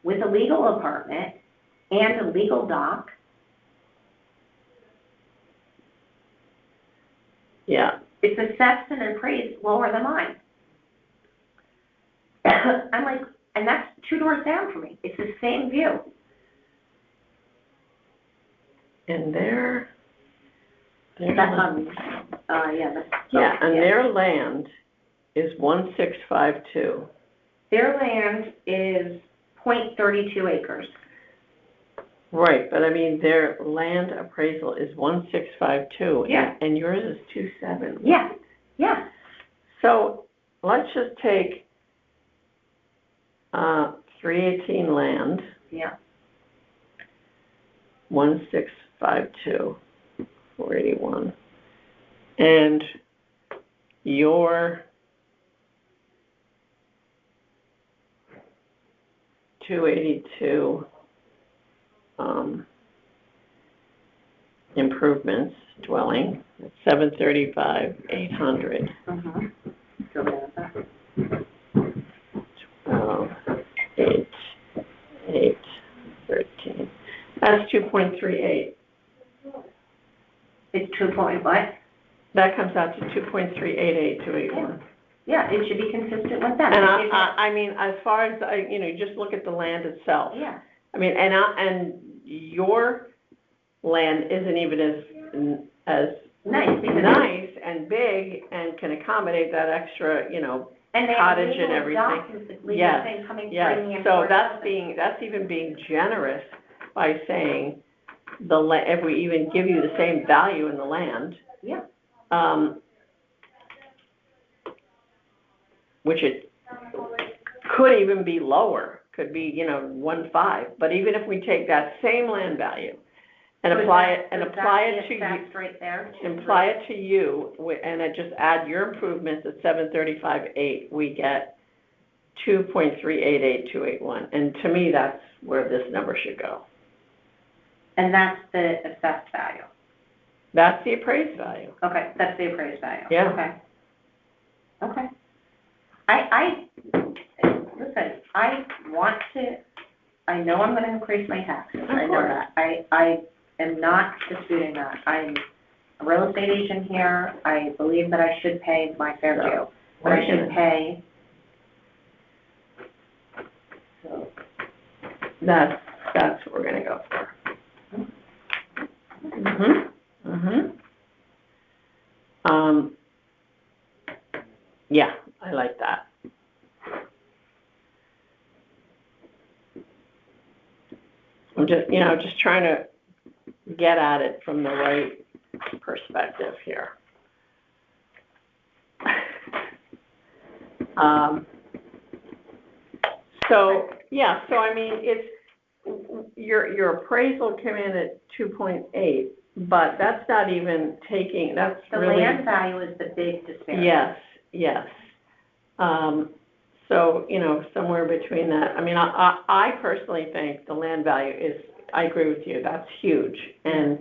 with a legal apartment and a legal dock. yeah, It's assessed and appraised lower than mine. I'm like, and that's 2 doors down from me. It's the same view. and their That's on, that's. yeah, and their land is 1652. Their land is .32 acres. Right, but I mean, their land appraisal is 1,652. Yeah. And yours is 2,700. Yeah, yeah. So let's just take 318 land, Yeah. 1,652, 481, and your 282 improvements dwelling, 735, 800. Mm-hmm. Go with that. 12, 8, 8, 13. That's 2.38. It's 2 point what? That comes out to 2.388281. Yeah, it should be consistent with that. And I mean, as far as, just look at the land itself. Yeah. I mean, and your land isn't even as Nice. because- nice and big and can accommodate that extra, And they have cottage and legal everything. documents, the legal Yes, thing coming, yes. bringing in. So 4,000. that's even being generous by saying if we even give you the same value in the land, Yeah. Which it could even be lower, could be, 1.5. But even if we take that same land value and So is apply that- it, and so apply that's it the to you, effect right there. apply it to you, and I just add your improvements at 735.8, we get 2.388281. And to me, that's where this number should go. And that's the assessed value. That's the appraised value. Okay, that's the appraised value. Yeah. Okay. Okay. Listen, I know I'm gonna increase my taxes, I know course. that. I am not disputing that. I'm a real estate agent here, I believe that I should pay my fair due. But I should pay. So, That's what we're gonna go for. Yeah, I like that. I'm just trying to get at it from the right perspective here. So I mean, it's, your appraisal came in at 2.8, but that's not even taking, that's the really. land value is the big disparity. Yes. So, somewhere between that, I mean, I personally think the land value is, I agree with you, that's huge. And,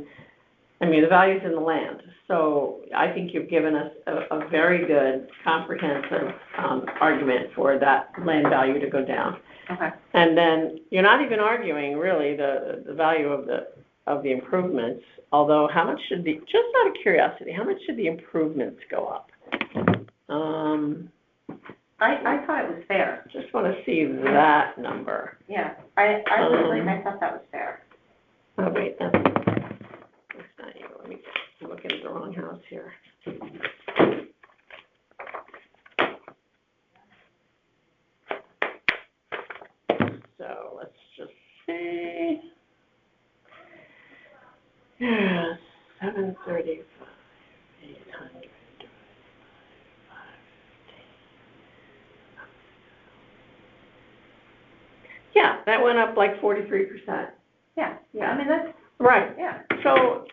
I mean, the value's in the land. So I think you've given us a very good, comprehensive argument for that land value to go down. Okay. And then you're not even arguing really the value of the improvements, although how much should just out of curiosity, how much should the improvements go up? I thought it was fair. Just want to see that number. Yeah, I thought that was fair. Oh, wait, that's not you. Let me, I'm looking at the wrong house here. So let's just see. Yeah, 735, 800. Yeah, that went up like 43%. Yeah, I mean, that's, Right. yeah. So,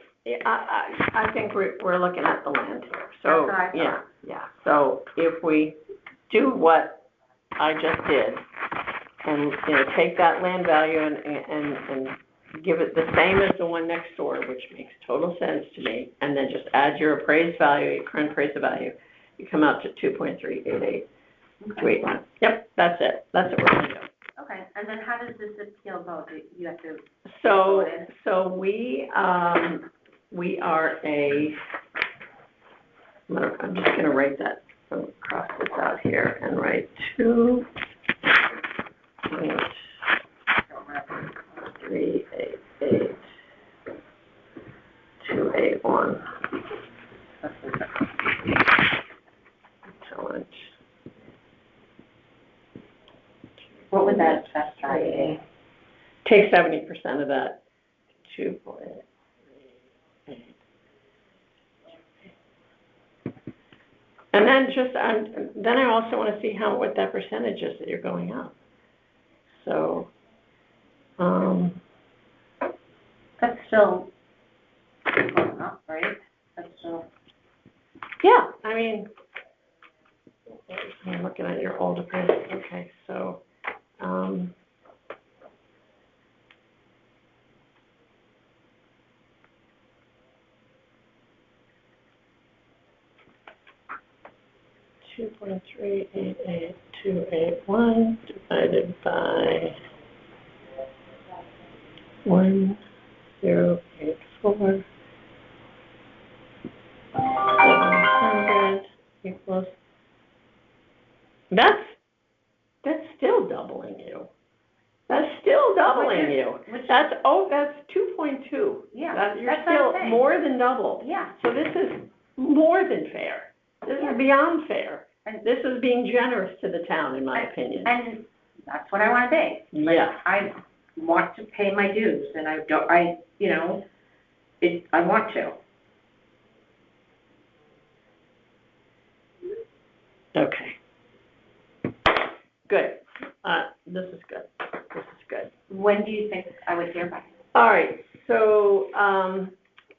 I think we're looking at the land here. So, That's what I thought. yeah. So if we do what I just did, and, take that land value and give it the same as the one next door, which makes total sense to me, and then just add your appraised value, your current appraised value, you come out to 2.388. Okay. Yep, that's it. That's what we're gonna do. Okay, and then how does this appeal vote? Do you have to? So vote in? we are I'm just gonna write that, cross this out here and write 2.388.281. Excellent. What would that assessed value be? Take 70% of that. 2.38. And then then I also want to see what that percentage is that you're going up. So, That's still going up, right? That's still. yeah, I mean, I'm looking at your old appraisal. Okay, so, 2.388281 divided by 1084 700 equals. That's still doubling you. That's still doubling you. That's 2.2. Yeah, You're that's what I'm still saying. more than doubled. Yeah. So this is more than fair. This is beyond fair. And this is being generous to the town, in my opinion. And that's what I want to be. Like, Yeah. I want to pay my dues, and I want to. Okay. Good. This is good. This is good. When do you think I would hear back? All right, so,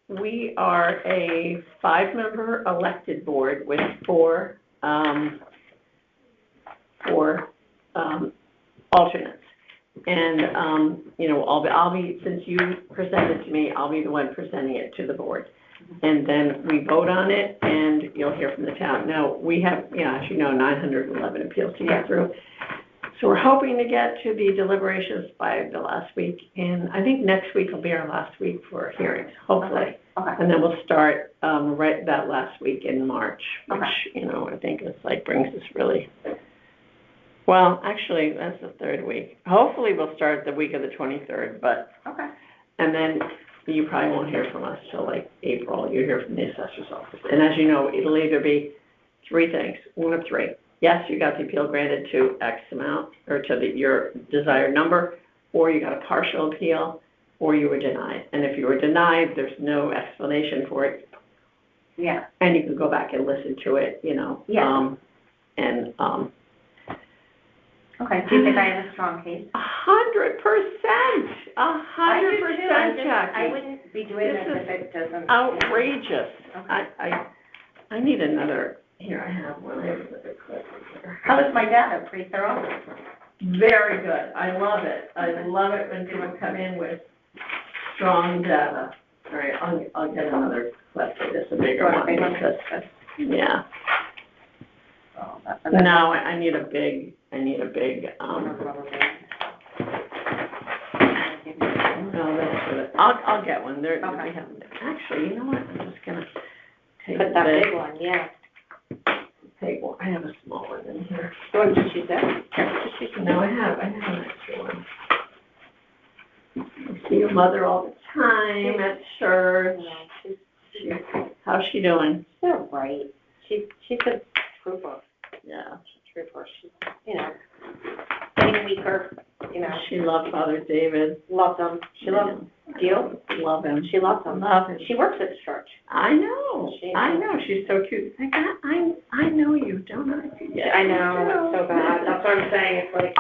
we are a 5-member elected board with 4 alternates. And, I'll be, since you presented to me, I'll be the one presenting it to the board. And then we vote on it, and you'll hear from the town. Now, we have, as you know, 911 appeals to get through. So we're hoping to get to the deliberations by the last week, and I think next week will be our last week for hearings, hopefully. Okay. And then we'll start, right that last week in March, which, Okay. I think it's brings us really, well, actually, that's the 3rd week. Hopefully we'll start the week of the 23rd, but, Okay. and then you probably won't hear from us till April. You'll hear from the assessor's office. And as you know, it'll either be 3 things, 1 of 3. Yes, you got the appeal granted to X amount, or to your desired number, or you got a partial appeal, or you were denied. And if you were denied, there's no explanation for it. Yeah. And you can go back and listen to it, Yeah. Okay, do you think I have a strong case? 100%, 100%, Jackie. I wouldn't be doing this if it doesn't. Outrageous. Okay. I need another, here, I have one, I have another clip here. How is my data? Pretty thorough? Very good, I love it. I love it when people come in with strong data. All right, I'll get another clip for this, a bigger one. Because, yeah. Oh, that's No, I need a big, no, that's good. I'll get one. There, Okay. we have, actually, you know what, I'm just gonna take Put that this. big one, yeah. Take one, I have a small one in here. What did she say? No, I have an extra one. I see your mother all the time at church. How's she doing? She's all right. She's a trooper. Yeah. She's a trooper. She's, getting weaker, She loved Father David. Loves him. She loves him. Do you? Love him. She loves him. Love him. She works at the church. I know. She's so cute. I know you, don't I? Yeah. I know, it's so bad. That's what I'm saying. It's like.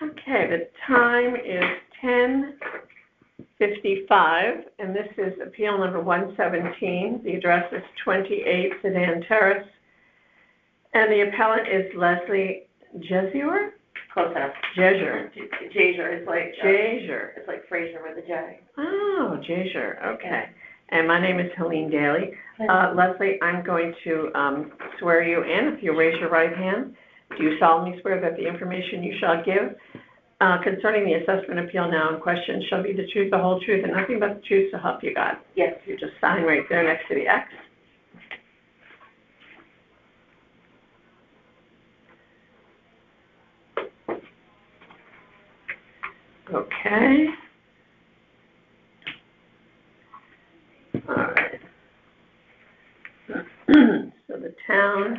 Okay, the time is 10:55, and this is appeal number 117. The address is 28 Sedan Terrace, and the appellant is Leslie Jezior? Close enough. Jezior. Jazier, it's like. Jezior. It's like Fraser with a J. Oh, Jezior, okay. And my name is Helene Daly. Leslie, I'm going to swear you in. If you raise your right hand, do you solemnly swear that the information you shall give concerning the assessment appeal now in question shall be the truth, the whole truth, and nothing but the truth, so help you God? Yes. You just sign right there next to the X. Okay. All right. So the town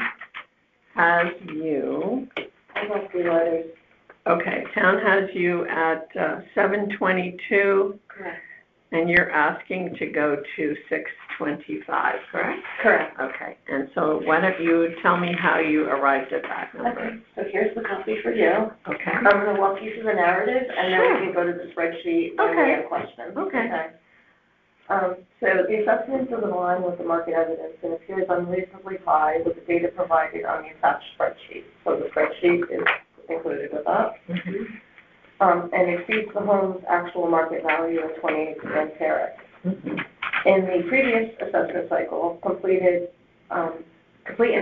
has you. I must be letters. Okay, town has you at 722, Correct. and you're asking to go to 625, correct? Correct. Okay, and so why don't you tell me how you arrived at that number? Okay, so here's the copy for you. Okay. I'm gonna walk you through the narrative, and then we can go to the spreadsheet when we Okay. have questions. Okay. So the assessment is in line with the market evidence and appears unreasonably high with the data provided on the attached spreadsheet. So the spreadsheet is included with that. Mhm. And exceeds the home's actual market value of 28 Grand Terrace. Mhm. In the previous assessment cycle, complete and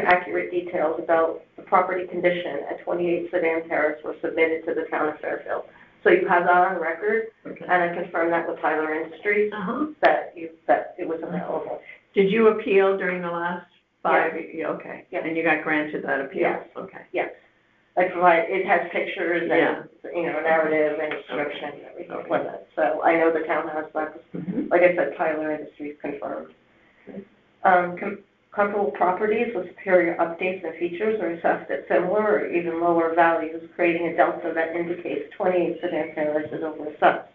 accurate details about the property condition at 28 Sedan Terrace were submitted to the town of Fairfield. So you have that on record, Okay. and I confirmed that with Tyler Industries, Uh-huh. that it was available. Did you appeal during the last 5? Yes. Yeah, okay. Yes. And you got granted that appeal? Yes. Okay. Yes. It has pictures Yeah. and, narrative and description and everything Okay. with it. So I know the town has that. Mhm. Like I said, Tyler Industries confirmed. Comparable properties with superior updates and features are assessed at similar or even lower values, creating a delta that indicates 28 Sedan Terrace is overassessed.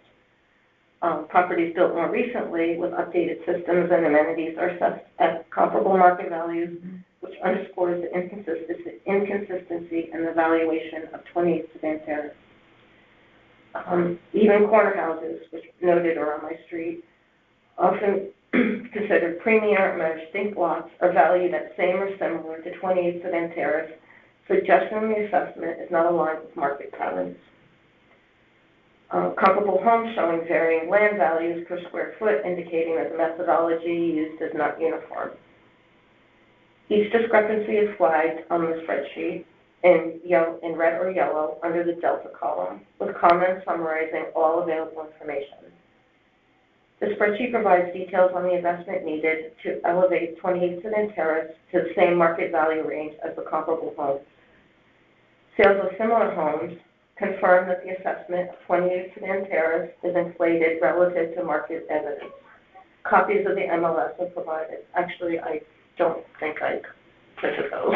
Properties built more recently with updated systems and amenities are assessed at comparable market values, which underscores the inconsistency in the valuation of 28 Sedan Terrace. Even corner houses, which noted are on my street, often considered premier or distinct lots, are valued at same or similar to 28 Sedan Terrace, suggesting the assessment is not aligned with market patterns. Comparable homes showing varying land values per square foot, indicating that the methodology used is not uniform. Each discrepancy is flagged on the spreadsheet in red or yellow under the delta column, with comments summarizing all available information. The spreadsheet provides details on the investment needed to elevate 28 Sedan Terrace to the same market value range as the comparable homes. Sales of similar homes confirm that the assessment of 28 Sedan Terrace is inflated relative to market evidence. Copies of the MLS are provided. Actually, I don't think I printed those,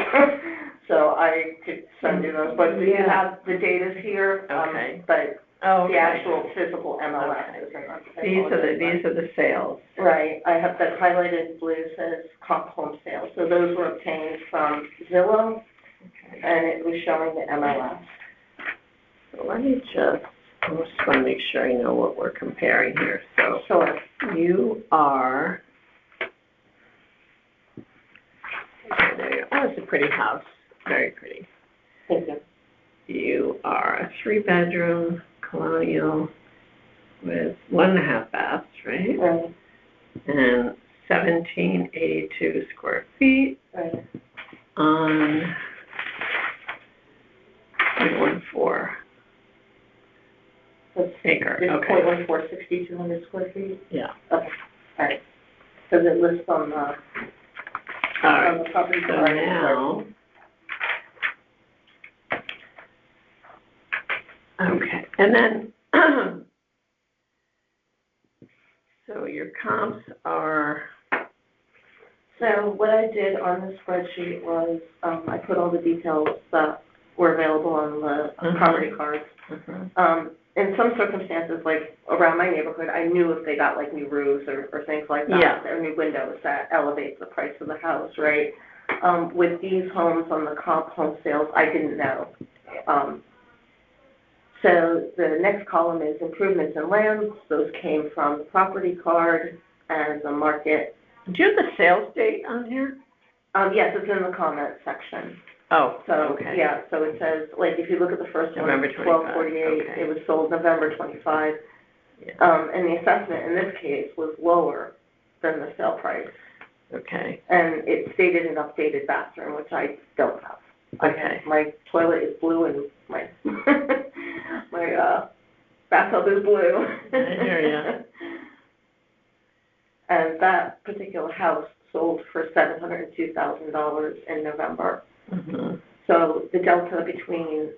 so I could send you those. But you Yeah. have the data here, Okay. but Oh, the okay. actual physical MLS Okay. isn't on. These are the sales. Right, I have that highlighted blue says comp home sales, so those were obtained from Zillow, and it was showing the MLS. So let me I just want to make sure I know what we're comparing here. So Sure. you are, there you go. Oh, it's a pretty house, very pretty. Thank you. You are a 3-bedroom colonial with 1.5 baths, right? Right, And 1782 square feet right. on 0.14 It's acre. it's Okay. 0.14, 6,200 square feet? Yeah. Okay, all right. Does it list on the, All right. on the property So card? now, okay, and then, so your comps are, So what I did on the spreadsheet was, I put all the details that were available on the Mhm. property cards. In some circumstances, like around my neighborhood, I knew if they got like new roofs or things like that, Yeah. or new windows, that elevates the price of the house, right? With these homes on the comp home sales, I didn't know. So the next column is improvements in lands. Those came from the property card and the market. do you have the sales date on here? Yes, it's in the comment section. Oh, So, okay. yeah, so it says, like, if you look at the first one, November 25, 1248, okay. it was sold November 25. Yeah. And the assessment in this case was lower than the sale price. Okay, And it stated an updated bathroom, which I don't have. Okay. My toilet is blue and my, my, bathtub is blue. I hear ya. And that particular house sold for $702,000 in November. mhm. So the delta between,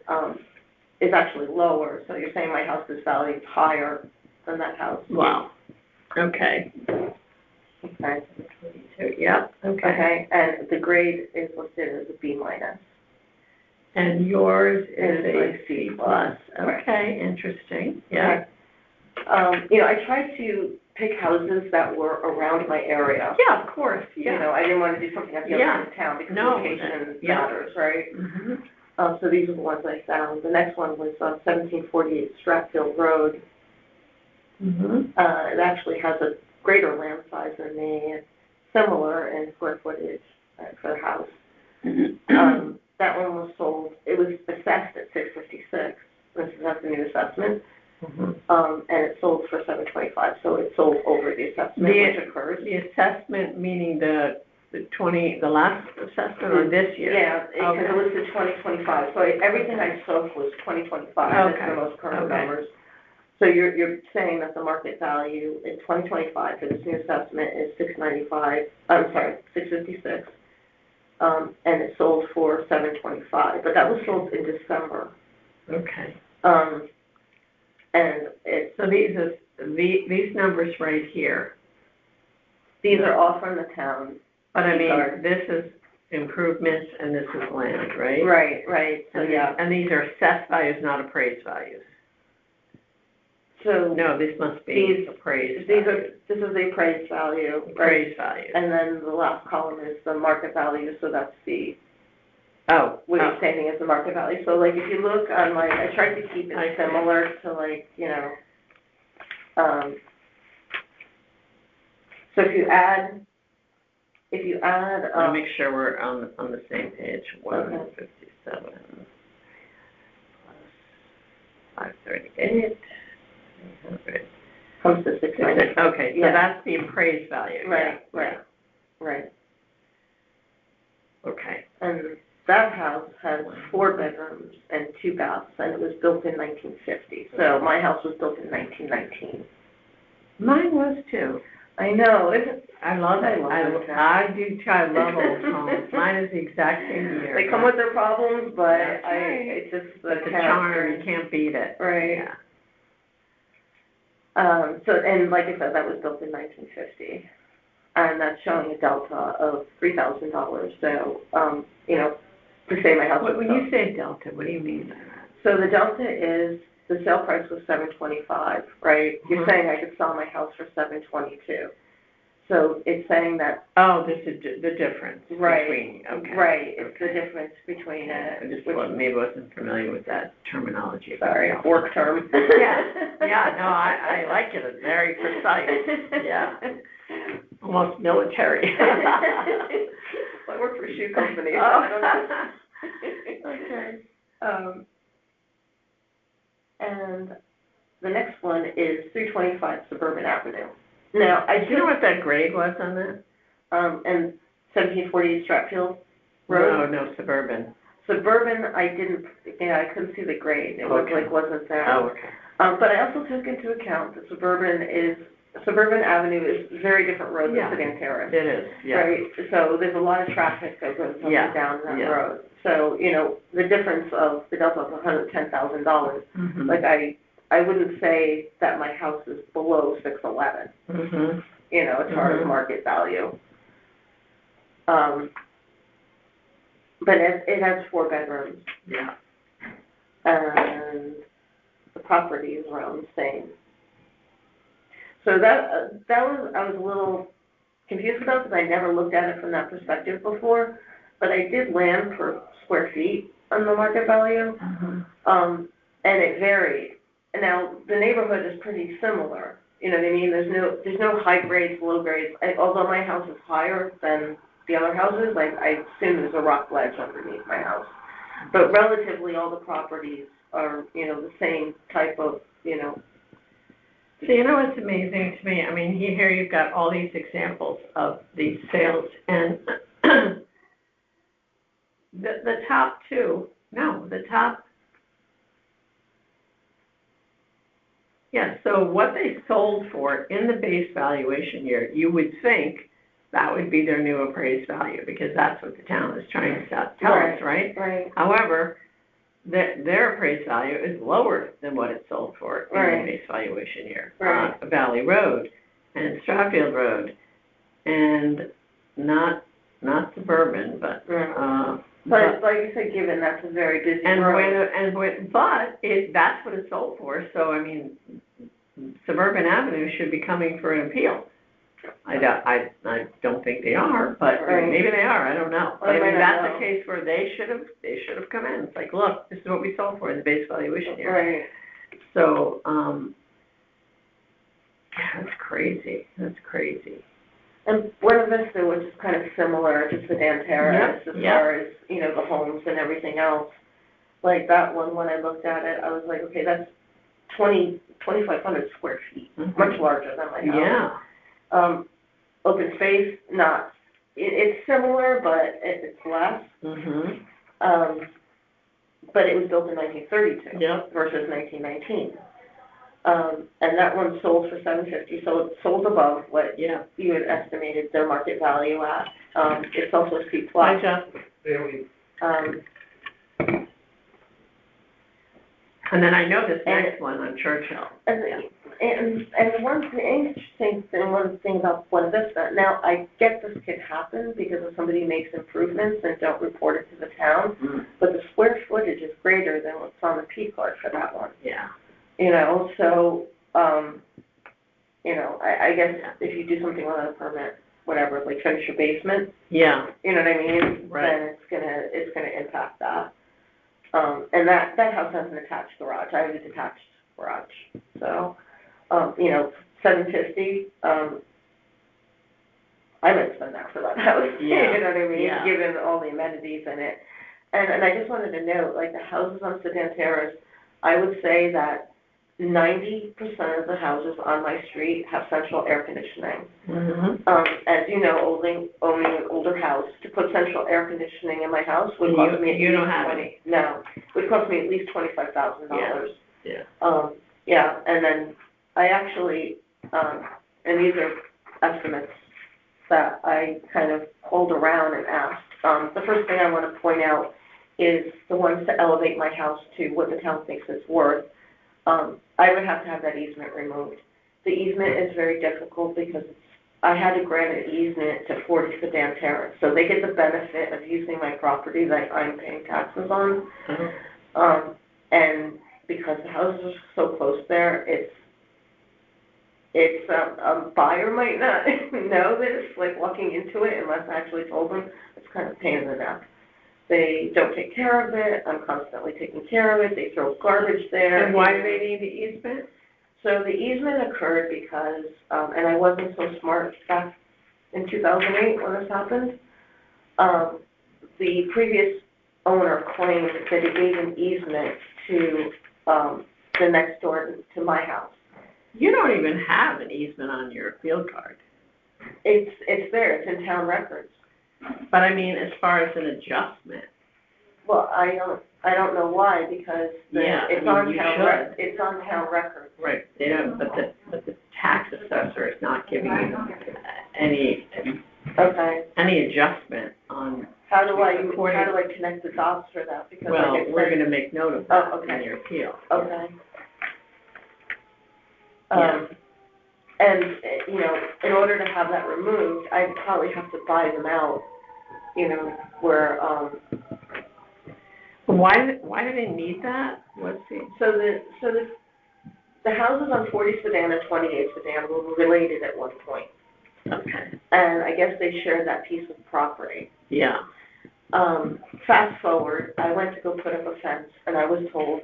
is actually lower, so you're saying my house is valued higher than that house? Wow, okay. Okay. So, yeah, okay. Okay, and the grade is listed as a B minus. And yours is Is a like C C+. plus. Right. Okay, interesting, yeah. I tried to pick houses that were around my area. Yeah, of course, yeah. I didn't want to do something at the other end of town because No, location yeah. matters, right? Mhm. So these are the ones I found. The next one was 1748 Stratfield Road. Mhm. It actually has a greater land size than me, and similar in square footage for the house. That one was sold, it was assessed at $656. That's the new assessment. Mhm. And it sold for $725, so it sold over the assessment, which occurs. The assessment, meaning the last assessment or this year? Yeah, because it was the 2025, so everything I took was 2025, that's Okay. the most current Okay. numbers. So you're saying that the market value in 2025 for this new assessment is $656, and it sold for $725, but that was sold in December. Okay. And it's, So these numbers right here, these are all from the town. but I These are- mean, this is improvements and this is land, right? Right, so yeah. And these are assessed values, not appraised values. So No, this must be These- appraised this values. is the appraised value, right? Appraised values. And then the last column is the market value, so that's what you're saying is the market value. So like if you look on like, I tried to keep I it see. similar to like, so if you add, Let me make sure we're on the same page. 157 plus 538. 300. comes to 690. Okay, so Yeah. that's the appraised value. Right, yeah. right. Okay. And that house has 4 bedrooms and 2 baths, and it was built in 1950. So my house was built in 1919. Mine was too. I know, I love it. I love those I do too. I love old homes. Mine is the exact same year. they come with their problems, but That's right. it's just But the character. charm, you can't beat it. Right. Yeah. So, and like I said, that was built in 1950. And that's showing a delta of $3,000. So, to say my house was When built. you say delta, what do you mean by that? So the delta is, the sale price was $725, right? You're Mhm. saying I could sell my house for $722. So it's saying that, Oh, this is the difference Right. between, okay. right, it's the Okay. difference between I just which, maybe wasn't familiar with that terminology. sorry, work term. Yeah, no, I like it, it's very precise, yeah. Almost military. I work for a shoe company, so I don't know. Okay. And the next one is 325 Suburban Avenue. Now, Do you know what that grade was on that? and 1748 Stratfield Road. No, suburban. Suburban, I couldn't see the grade. It was Okay. wasn't there. Oh, okay. But I also took into account that Suburban Avenue is a very different road than Yeah. Sedan Terrace. It is, yeah. Right, so there's a lot of traffic that goes up Yeah, and down that yeah. road. So, the difference of the delta of $110,000, Mhm. like I wouldn't say that my house is below 611, Mhm. as far as Mhm. market value. But it has 4 bedrooms, Yeah. and the property is around the same. So that was, I was a little confused about, because I never looked at it from that perspective before, but I did land per square feet on the market value, Mhm. and it varied. And now, the neighborhood is pretty similar, you know what I mean? There's no high grades, low grades. Although my house is higher than the other houses, like, I assume there's a rock ledge underneath my house. But relatively, all the properties are, the same type of, So you know what's amazing to me? I mean, here you've got all these examples of these sales, and the top two, yeah, so what they sold for in the base valuation year, you would think that would be their new appraised value, because that's what the town is trying to tell us, right? Right. However, their appraised value is lower than what it sold for in Right. the base valuation year. Right. Valley Road and Stratfield Road, and not Suburban, but, But like I said, given that's a very busy road. that's what it's sold for, so I mean, Suburban Avenue should be coming for an appeal. I don't think they are, but Right. maybe they are, I don't know. But Well, I they mean, might that's not a know. case where they should have come in. It's like, look, this is what we sold for in the base valuation here. Right. So, that's crazy. And Buena Vista, which is kind of similar to Sedan Terrace as Yep. far as, you know, the homes and everything else. Like that one, when I looked at it, I was like, okay, that's 2,500 square feet, Mhm. much larger than my house. Yeah. Open space, not, it's similar, but it's less. Mhm. But it was built in 1932 Yep. versus 1919. And that one sold for $750, so it sold above what Yeah. you had estimated their market value at. It's also C+. Hi, Jeff. Um, And then I know this next one on Churchill. and the one interesting thing, one thing about Buena Vista, now I get this could happen because if somebody makes improvements and don't report it to the town, but the square footage is greater than what's on the P card for that one. Yeah. You know, so, you know, I guess if you do something without a permit, whatever, like finish your basement, Yeah. you know what I mean? Right. Then it's gonna impact that. And that house has an attached garage, I have a detached garage, so, you know, $750, I might spend that for that house, Yeah. you know what I mean? Yeah. Given all the amenities in it. And I just wanted to note, like the houses on Sedan Terrace, I would say that 90% of the houses on my street have central air conditioning. Mhm. As you know, owning an older house, to put central air conditioning in my house would And cost me at you least don't have any? No, would cost me at least $25,000. Yeah. Yeah, and then I actually, and these are estimates that I kind of pulled around and asked. The first thing I want to point out is the ones to elevate my house to what the town thinks it's worth. I would have to have that easement removed. The easement is very difficult because I had to grant an easement to 40 Sedan Terrace, so they get the benefit of using my property that I'm paying taxes on. Uh-huh. And because the houses are so close there, a buyer might not know this, like walking into it, unless I actually told them. It's kind of a pain in the neck. They don't take care of it. I'm constantly taking care of it. They throw garbage there. And why do they need the easement? So the easement occurred because, and I wasn't so smart back in 2008 when this happened. The previous owner claimed that he gave an easement to the next door to my house. You don't even have an easement on your field card. It's there. It's in town records. But I mean, as far as an adjustment. Well, I don't know why, because it's on town records. Right. They don't, but the tax assessor is not giving you any adjustment on. How do I connect the dots for that? Because Well, like I said, we're gonna make note of that Oh, okay. in your appeal. Okay. Yeah. And, you know, in order to have that removed, I'd probably have to buy them out, you know, where, Why do they need that? Let's see. so the houses on 40 Sedan and 28 Sedan were related at one point. Okay. And I guess they shared that piece of property. Yeah. Fast forward, I went to go put up a fence, and I was told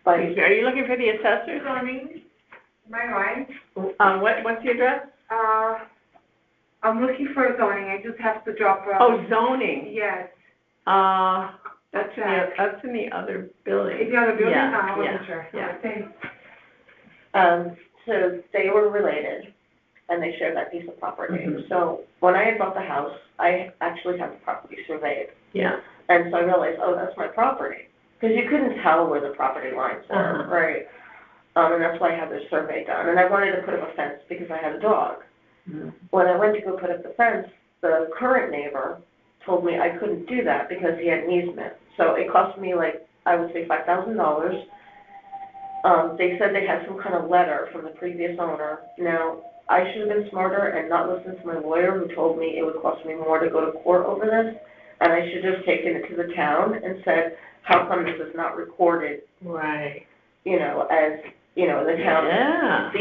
Are by, you looking for the assessors? Zoning, am I right? What's the address? I'm looking for zoning, I just have to drop off. Oh, zoning. Yes, That's in the other building. is the other building? Yeah, I wasn't yeah, sure. yeah. Okay. so they were related, and they shared that piece of property. Mhm. So when I had bought the house, I actually had the property surveyed. Yeah. And so I realized, oh, that's my property. Because you couldn't tell where the property lines were, Uh-huh. right? And that's why I had the survey done. And I wanted to put up a fence because I had a dog. Mhm. When I went to go put up the fence, the current neighbor told me I couldn't do that because he had an easement. So it cost me, like, I would say $5,000. They said they had some kind of letter from the previous owner. Now, I should have been smarter and not listened to my lawyer who told me it would cost me more to go to court over this. and I should have taken it to the town and said, how come this is not recorded, Right. you know, as, you know, the town. Yeah.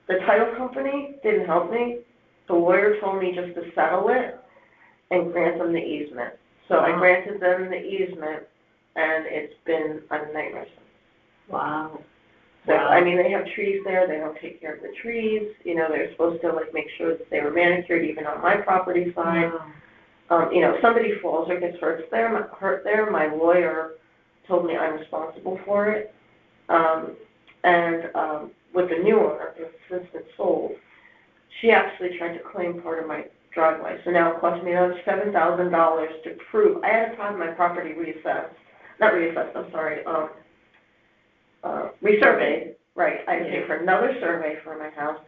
The title company didn't help me. The lawyer told me just to settle it and grant them the easement. So I Wow. granted them the easement, and it's been a nightmare since. Wow. So, Wow. I mean, they have trees there, they don't take care of the trees, you know, they're supposed to, like, make sure that they were manicured even on my property side. Wow. You know, if somebody falls or gets hurt there, my lawyer told me I'm responsible for it. With the new owner, since it's sold, she actually tried to claim part of my driveway. So now it cost me another $7,000 to prove, I had to have my property resurveyed, right. I had to pay for another survey for my house.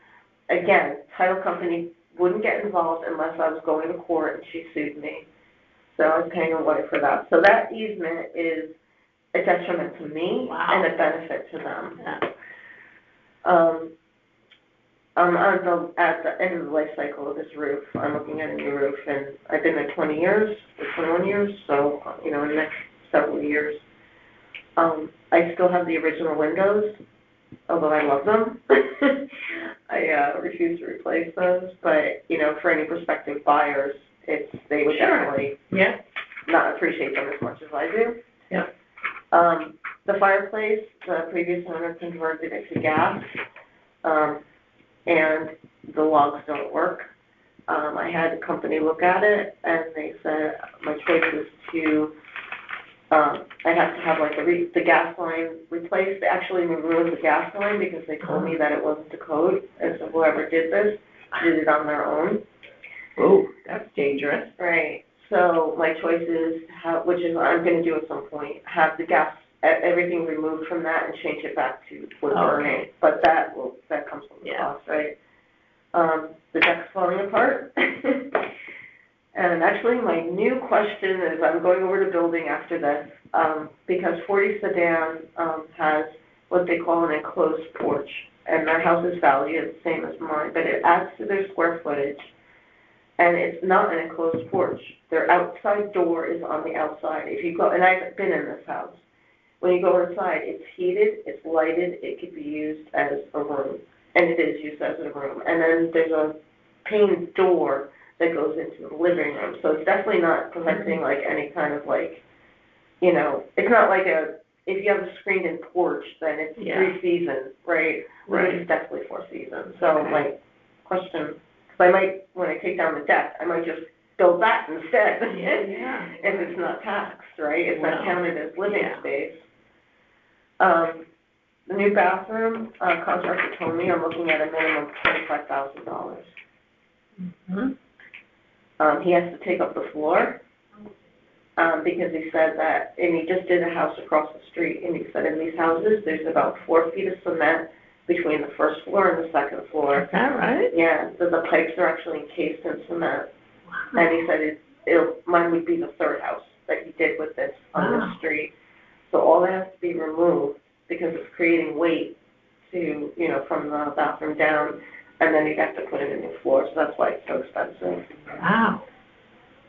Again, title company wouldn't get involved unless I was going to court, and she sued me. So I was paying a lawyer for that. So that easement is a detriment to me. Wow. And a benefit to them. Yeah. I'm at the end of the life cycle of this roof. I'm looking at a new roof, and I've been there 20 years, or 21 years, so, you know, in the next several years. I still have the original windows, although I love them. I refuse to replace those, but, you know, for any prospective buyers, they would definitely not appreciate them as much as I do. Yeah. The fireplace, the previous owner converted it to gas, and the logs don't work. I had a company look at it, and they said my choice is to, I'd have to have like the gas line replaced. They actually removed the gas line because they told me that it wasn't the code, and so whoever did this did it on their own. Oh, that's dangerous. Right. So my choice is, which is what I'm going to do at some point, have the gas, everything removed from that and change it back to wood burning. But that comes with the cost, right? The deck's falling apart. And actually my new question is, I'm going over to building after this, because 40 Sedan has what they call an enclosed porch. And their house is valued the same as mine, but it adds to their square footage. And it's not an enclosed porch. Their outside door is on the outside. If you go, and I've been in this house, when you go inside, it's heated, it's lighted, it could be used as a room, and it is used as a room. And then there's a pane door that goes into the living room, so it's definitely not preventing like any kind of like, you know, it's not like if you have a screened-in porch, then it's 3 seasons, right? Right. It's definitely 4 seasons. So my question. I might, when I take down the deck, I might just build that instead. If it's not taxed, right? It's not counted as living space. The new bathroom, contractor told me I'm looking at a minimum of $25,000. Mm-hmm. He has to take up the floor, because he said that, and he just did a house across the street, and he said in these houses, there's about 4 feet of cement between the first floor and the second floor. Is that right? Yeah, so the pipes are actually encased in cement. And he said mine would be the third house that he did with this on the street. So all that has to be removed because it's creating weight to, you know, from the bathroom down, and then you have to put in a new floor, so that's why it's so expensive. Wow.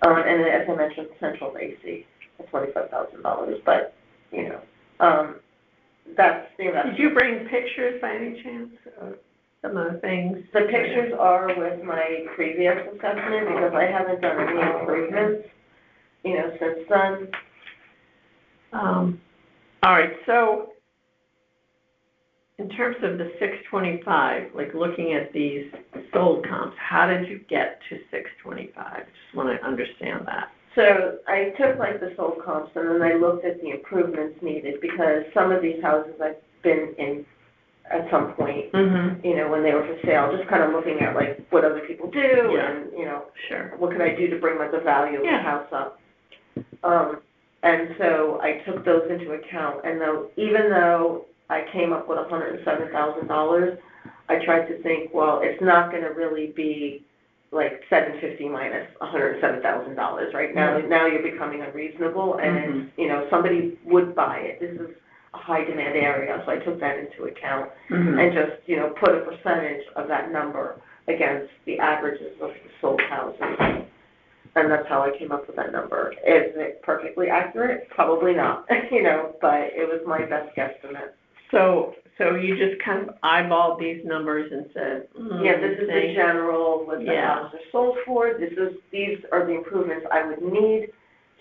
And as I mentioned, central AC at $25,000, but, you know, that's the investment. Did you bring pictures by any chance of some of the things? The pictures are with my previous assessment because I haven't done any improvements, you know, since then. All right, so in terms of the 625, like looking at these sold comps, how did you get to 625? I just want to understand that. So I took like the sold comps and then I looked at the improvements needed because some of these houses I've been in at some point, you know, when they were for sale, just kind of looking at like what other people do and, you know, what could I do to bring the value of the house up. And so I took those into account, and even though I came up with $107,000, I tried to think, well, it's not going to really be like $750 minus $107,000, right? Now you're becoming unreasonable, and it's, you know, somebody would buy it. This is a high demand area, so I took that into account and just, you know, put a percentage of that number against the averages of the sold houses. And that's how I came up with that number. Is it perfectly accurate? Probably not, you know, but it was my best guesstimate. So you just kind of eyeballed these numbers and said, Yeah, this is the general, what the Yeah. houses are sold for, these are the improvements I would need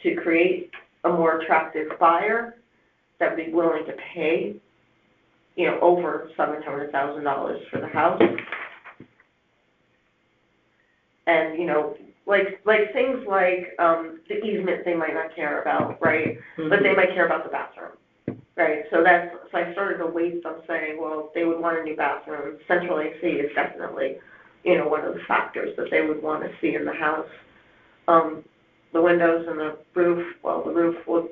to create a more attractive buyer that would be willing to pay, you know, over $700,000 for the house. And, you know, like things like, the easement they might not care about, right? But they might care about the bathroom, right? So I started to weight them saying, well, they would want a new bathroom. Central AC is definitely, you know, one of the factors that they would want to see in the house. The windows and the roof, well, the roof would,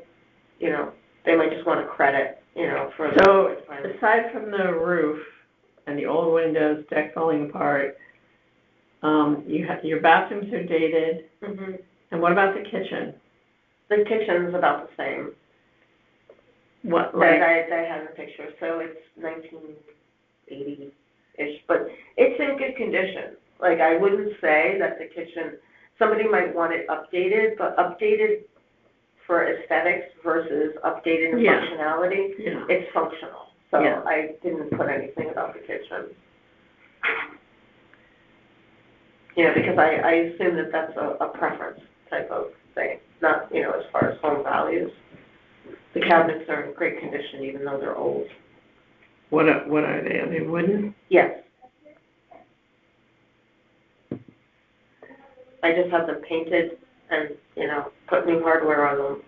you know, they might just want a credit, you know, for the. So aside from the roof and the old windows, deck falling apart, your bathrooms are dated. Mm-hmm. And what about the kitchen? The kitchen's about the same. What, like? I have a picture, so it's 1980-ish, but it's in good condition. Like, I wouldn't say that the kitchen, somebody might want it updated, but updated for aesthetics versus updated in Yeah. functionality, Yeah. it's functional. So Yeah. I didn't put anything about the kitchen. You know, because I assume that that's a preference type of thing, not, you know, as far as home values. The cabinets are in great condition, even though they're old. What are they? Are they wooden? Yes. I just have them painted and, you know, put new hardware on them.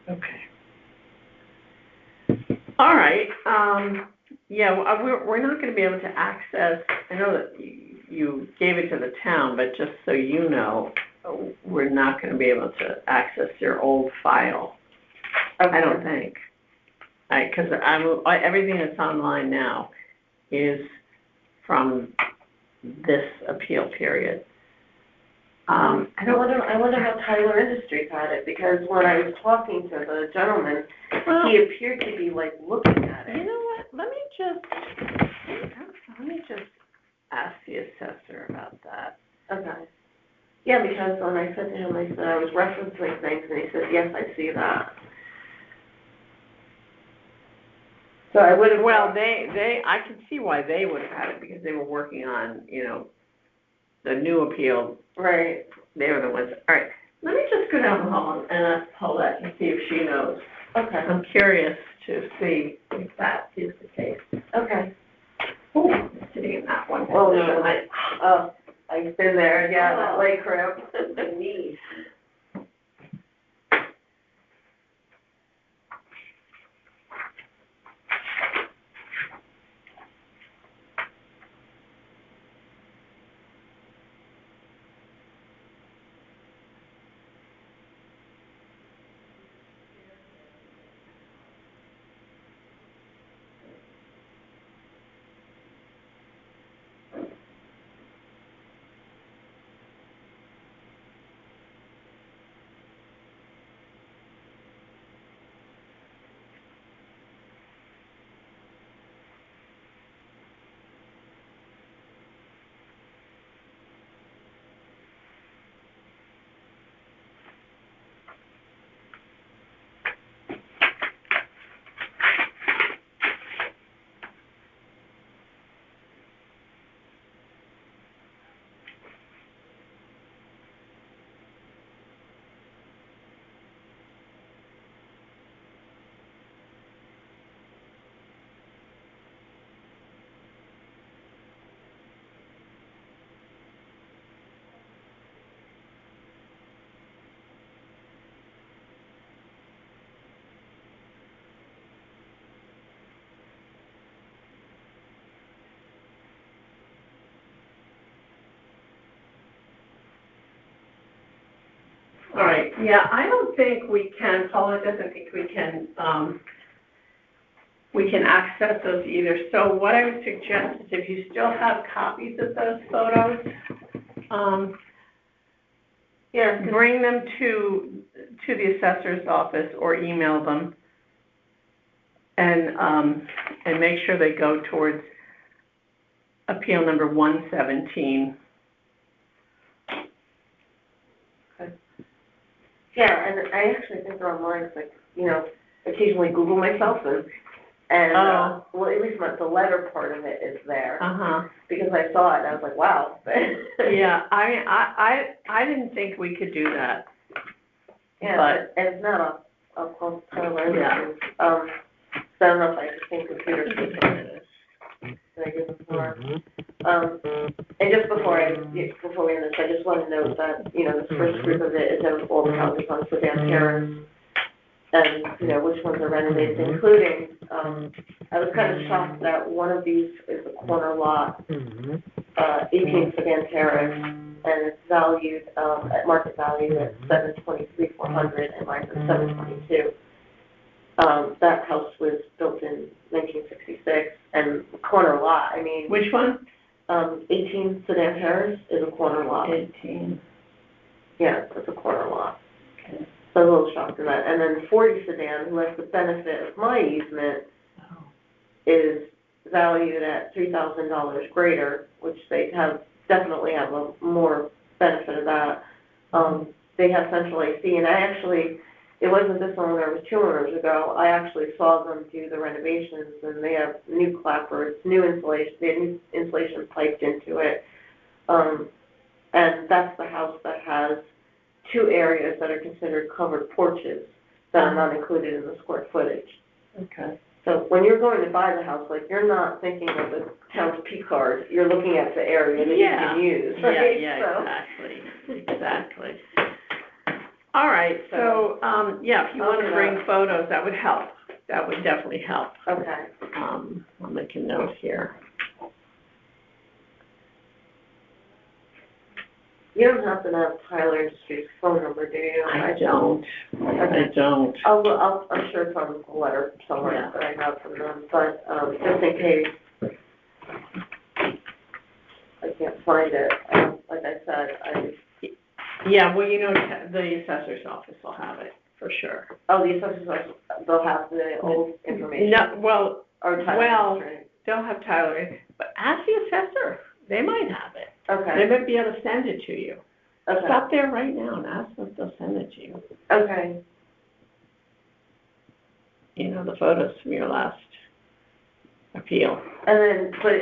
Okay. All right, yeah, we're not gonna be able to access, I know that you gave it to the town, but just so you know, we're not gonna be able to access your old file, I don't think. Cause everything that's online now is from this appeal period. I wonder how Tyler Industries had it, because when I was talking to the gentleman, he appeared to be like looking at it. You know what, let me just ask the assessor about that. Okay. Yeah, because when I said to him, I said I was referencing things, and he said, yes, I see that. So I would have. Well, I can see why they would have had it, because they were working on, you know, the new appeal. Right. They were the ones, all right, let me just go down the hall and ask Paulette and see if she knows. Okay. I'm curious to see if that is the case. Okay. Oh, I'm sitting in that one. Oh, no. I've been there, yeah, that leg cramp. My knees. All right, yeah, I don't think we can, Paula doesn't think we can access those either. So what I would suggest is if you still have copies of those photos, Yeah. bring them to to the assessor's office or email them and make sure they go towards appeal number 117. Yeah, and I actually think they're online, it's like, you know, occasionally Google myself and well, at least the letter part of it is there. Because I saw it and I was like, wow. Yeah, I mean, I didn't think we could do that. Yeah, But and it's not a close Tyler. Yeah. So I don't know if I just think computer systems that I did before. And just before we end this, I just want to note that, you know, this first group of it is of all the houses on Sedan Terrace. And, you know, which ones are renovated, including, I was kind of shocked that one of these is a corner lot, 18 Sedan Terrace, and it's valued, at market value at $723,400, and mine's at $722. That house was built in 1966, and corner lot, I mean. which one? 18 Sedan Terrace is a corner lot. 18. Yeah, it's a corner lot. Okay. So I was a little shocked in that. And then 40 Sedan, who has the benefit of my easement, is valued at $3,000 greater, which they definitely have a more benefit of that. They have central AC, and it wasn't this owner, it was 2 owners ago, I actually saw them do the renovations, and they have new clappers, new insulation, they had new insulation piped into it. And that's the house that has 2 areas that are considered covered porches that are not included in the square footage. Okay. So when you're going to buy the house, like, you're not thinking of the town's P card, you're looking at the area that you can use, right? Yeah, exactly. All right, so, if you want to bring photos, that would help. That would definitely help. Okay. I'll make a note here. You don't happen to have Tyler Industries' phone number, do you? I don't. I'm sure it's on the letter somewhere that I have from them, but, just in case I can't find it, like I said, Yeah, well, you know, the assessor's office will have it, for sure. Oh, the assessor's office, they'll have the old information? No, well, Or Tyler Industries? they'll have Tyler, but ask the assessor, they might have it. Okay. They might be able to send it to you. Okay. Stop there right now and ask them if they'll send it to you. Okay. You know, the photos from your last appeal. And then, but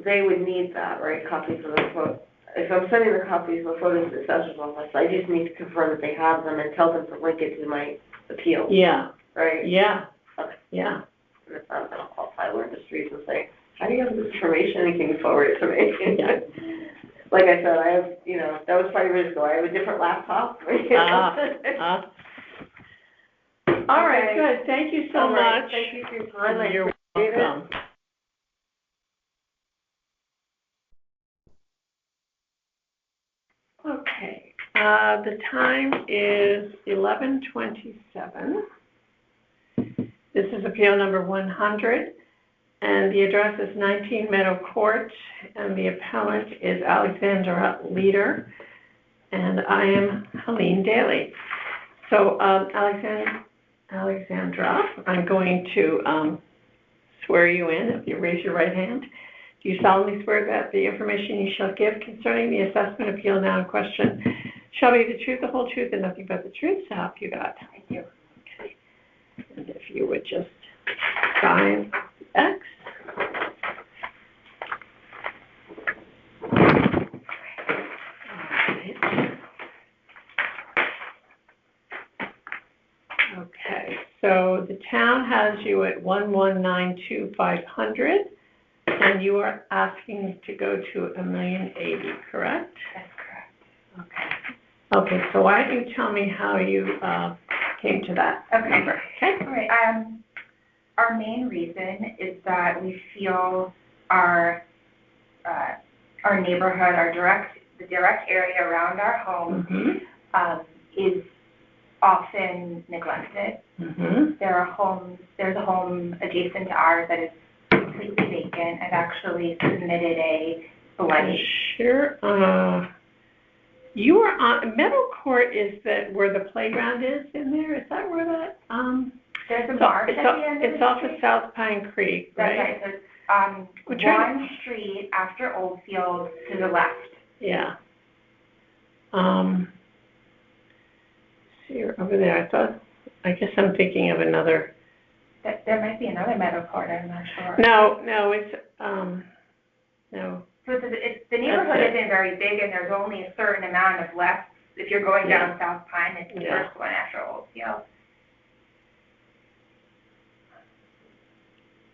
they would need that, right, copies of the photo. If I'm sending the copies of the photos to the assessor's office, I just need to confirm that they have them and tell them to link it to my appeal. Yeah. Right? Yeah. Okay. Yeah. And if not, then I'll call Tyler Industries and say, how do you have this information and can you forward it to me? Yeah. Like I said, I have, you know, that was 5 years ago. I have a different laptop. All right, good. Thank you so much. Thank you for your time. I You're appreciate it. welcome. Okay, the time is 11:27. This is appeal number 100, and the address is 19 Meadow Court, and the appellant is Alexandra Leader, and I am Helene Daly. So, Alexandra, I'm going to swear you in if you raise your right hand. Do you solemnly swear that the information you shall give concerning the assessment appeal now in question shall be the truth, the whole truth, and nothing but the truth? So help you God. I do. Okay. And if you would just sign X. Okay, so the town has you at 1,192,500, and you are asking to go to 1,080,000, correct? That's correct. Okay. Okay, so why don't you tell me how you came to that number? Okay. All right, our main reason is that we feel our neighborhood, the direct area around our home, is often neglected. There's a home adjacent to ours that is completely vacant. I've actually submitted a blight. Sure. You were on, Meadow Court is where the playground is in there? Is that where that, There's a it's marsh at the end of it's the off of street. South Pine Creek, That's right? right, so it's, We're trying one street after Oldfield to the left. Yeah. See, over there, I guess I'm thinking of another. There might be another Meadow Court, I'm not sure. No, it's, no. So the neighborhood That's it. isn't very big, and there's only a certain amount of left. If you're going down South Pine, it's the Yeah. first one after Oldfield.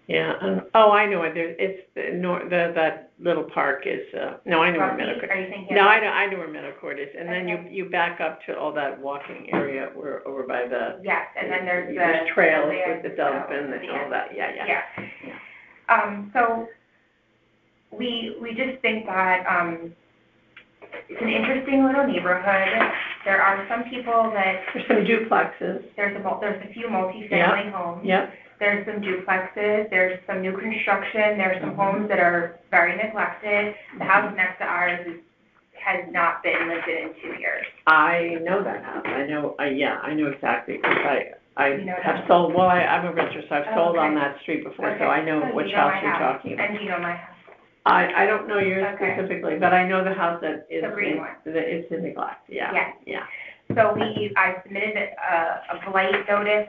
Yeah, I know it, it's that little park is, no, I know where Meadow Court. Are you thinking? No, of- I know where Meadow Court is, and then Okay. you back up to all that walking area, over by the. Yes, and then there's trails the with the dump and the- all that, yeah. So we just think that, it's an interesting little neighborhood. There are some people that, There's some duplexes. there's a few multifamily homes. Yep. There's some duplexes, there's some new construction, there's some Mhm. homes that are very neglected. The house next to ours has not been lived in 2 years. I know that house, I know exactly, because I You know have that? sold, well, I'm a realtor, so I've Oh, sold on okay. that street before, Okay. so I know So which you know my house you're talking about. And you know my house. I don't know yours Okay. specifically, but I know the house that is. The green one. That it's in neglect, yeah. Yes. Yeah. So I submitted a blight notice,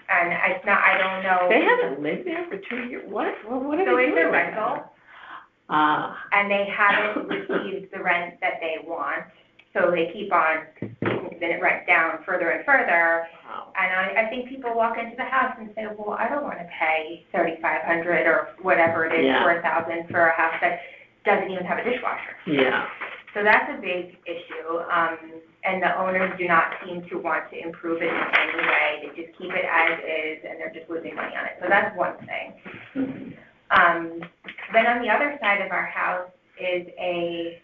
and I don't know. They haven't lived there for 2 years, what are they So doing? it's a right rental, now? Ah, and they haven't received the rent that they want, so they keep on taking the rent down further and further. wow. And I think people walk into the house and say, well, I don't want to pay $3,500 or whatever it is, Yeah. $4,000 for a house that doesn't even have a dishwasher. Yeah, So that's a big issue, and the owners do not seem to want to improve it in any way. They just keep it as is, and they're just losing money on it. So that's one thing. Then on the other side of our house is a,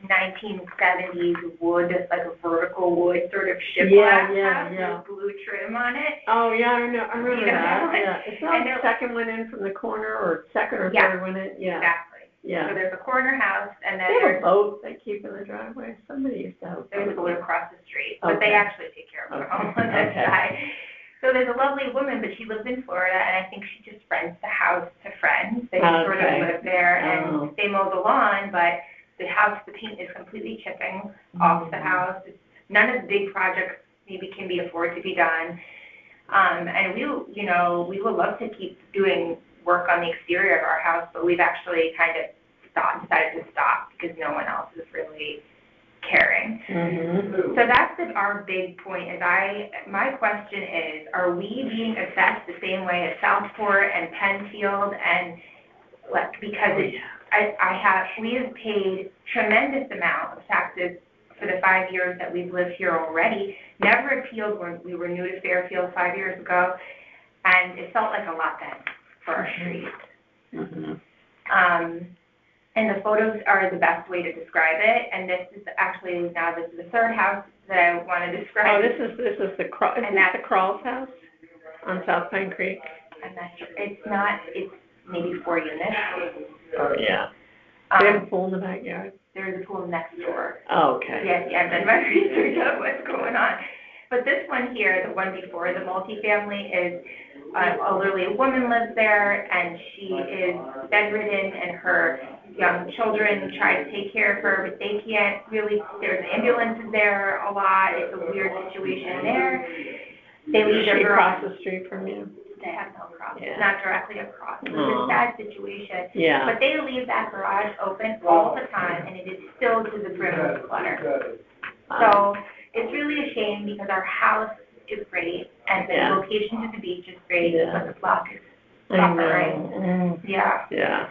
1970s wood, like a vertical wood sort of shiplap Yeah, house yeah. with blue trim on it. oh, yeah, I remember You know that, that? yeah. It's not And the they're- second one in from the corner, or second or Yeah. third one in, yeah, Exactly. So yeah. there's a corner house, and then They have a there's boat they keep in the driveway, somebody used to have a a boat. boat across the street, but they Okay. actually take care of their Okay. home on that Okay. side. So there's a lovely woman, but she lives in Florida, and I think she just rents the house to friends. They just sort of Okay. live there, Oh. and they mow the lawn, but the paint is completely chipping off the house. None of the big projects maybe can be afforded to be done. And we would love to keep doing work on the exterior of our house, but we've actually kind of decided to stop because no one else is really caring. Mm-hmm. So that's our big point, my question is, are we being assessed the same way as Southport and Penfield, and because we have paid tremendous amount of taxes for the 5 years that we've lived here already, never appealed when we were new to Fairfield 5 years ago, and it felt like a lot then for our street. Mm-hmm. And the photos are the best way to describe it, and this is the third house that I want to describe. Oh, this is the And that's- Crawls house on South Pine Creek? I'm not sure, it's maybe 4 units. Oh, yeah. They have a Um, pool in the backyard? there's a pool next door. Oh, okay. Yes, I've done my research on what's going on. But this one here, the one before, the multifamily, is an elderly woman lives there, and she is bedridden, and her young children try to take care of her, but they can't really, there's ambulances there a lot, it's a weird situation there. They leave their She garage, across the street from you? they have no cross, Yeah. not directly across, it's Aw. a sad situation. Yeah. But they leave that garage open all the time, and it is filled to the brim with clutter. So it's really a shame because our house is great and the Yeah. location to the beach is great, Yeah. but the block is I suffering. know. Yeah. Yeah.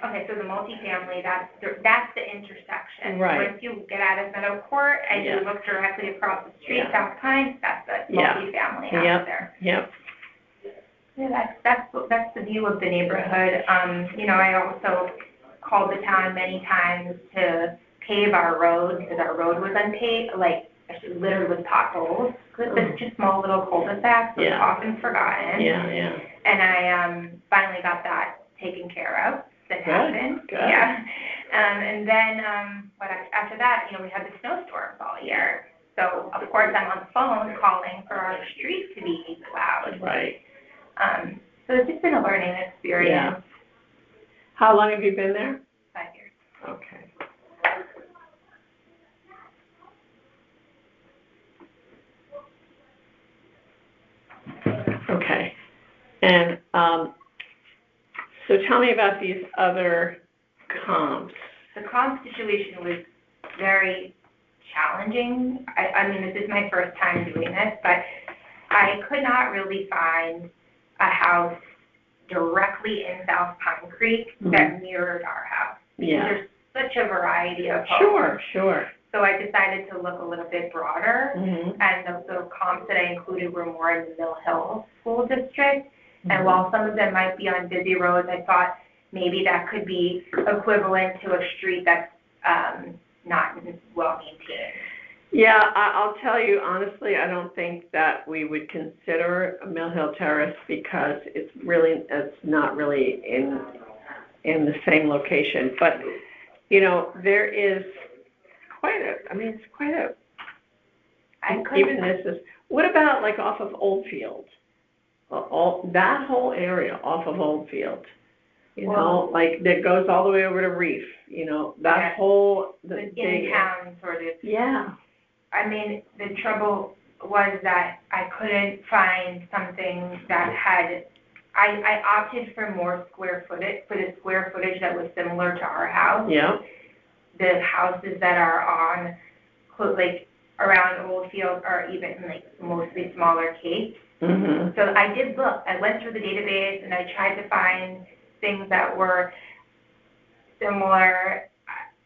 Okay, so the multifamily, that's the intersection. Right. Once you get out of Meadow Court and you Yeah. look directly across the street, Yeah. South Pine, that's the Yeah. multifamily house Yep. there. Yep. Yeah, that's the view of the neighborhood. I also called the town many times to pave our road because our road was unpaved, actually littered with potholes. Because it's just small little cul-de-sacs, so it's Yeah. often forgotten. Yeah, yeah. And I finally got that taken care of. That Good, happened. good. Yeah. And then, after that, we had the snowstorms all year. So, of course, I'm on the phone calling for our streets to be plowed. Right. So it's just been a learning experience. Yeah. How long have you been there? 5 years. Okay. Okay. And, so tell me about these other comps. The comp situation was very challenging. I mean, this is my first time doing this, but I could not really find a house directly in South Pine Creek that mirrored our house. Yeah. There's such a variety of homes. Sure. So I decided to look a little bit broader, Mm-hmm. and the comps that I included were more in the Mill Hill School District. And while some of them might be on busy roads, I thought maybe that could be equivalent to a street that's not well maintained. Yeah, I'll tell you honestly, I don't think that we would consider Mill Hill Terrace because it's not really in the same location. But, there is it's quite a, even this is, what about like off of Oldfield? That whole area off of Oldfield, like that goes all the way over to Reef, that whole, the in-town sort of. Yeah. I mean, the trouble was that I couldn't find something that had, I opted for more square footage, for the square footage that was similar to our house. Yeah. The houses that are on, like, around Oldfield are even, like, mostly smaller capes. Mm-hmm. So I did look, I went through the database and I tried to find things that were similar.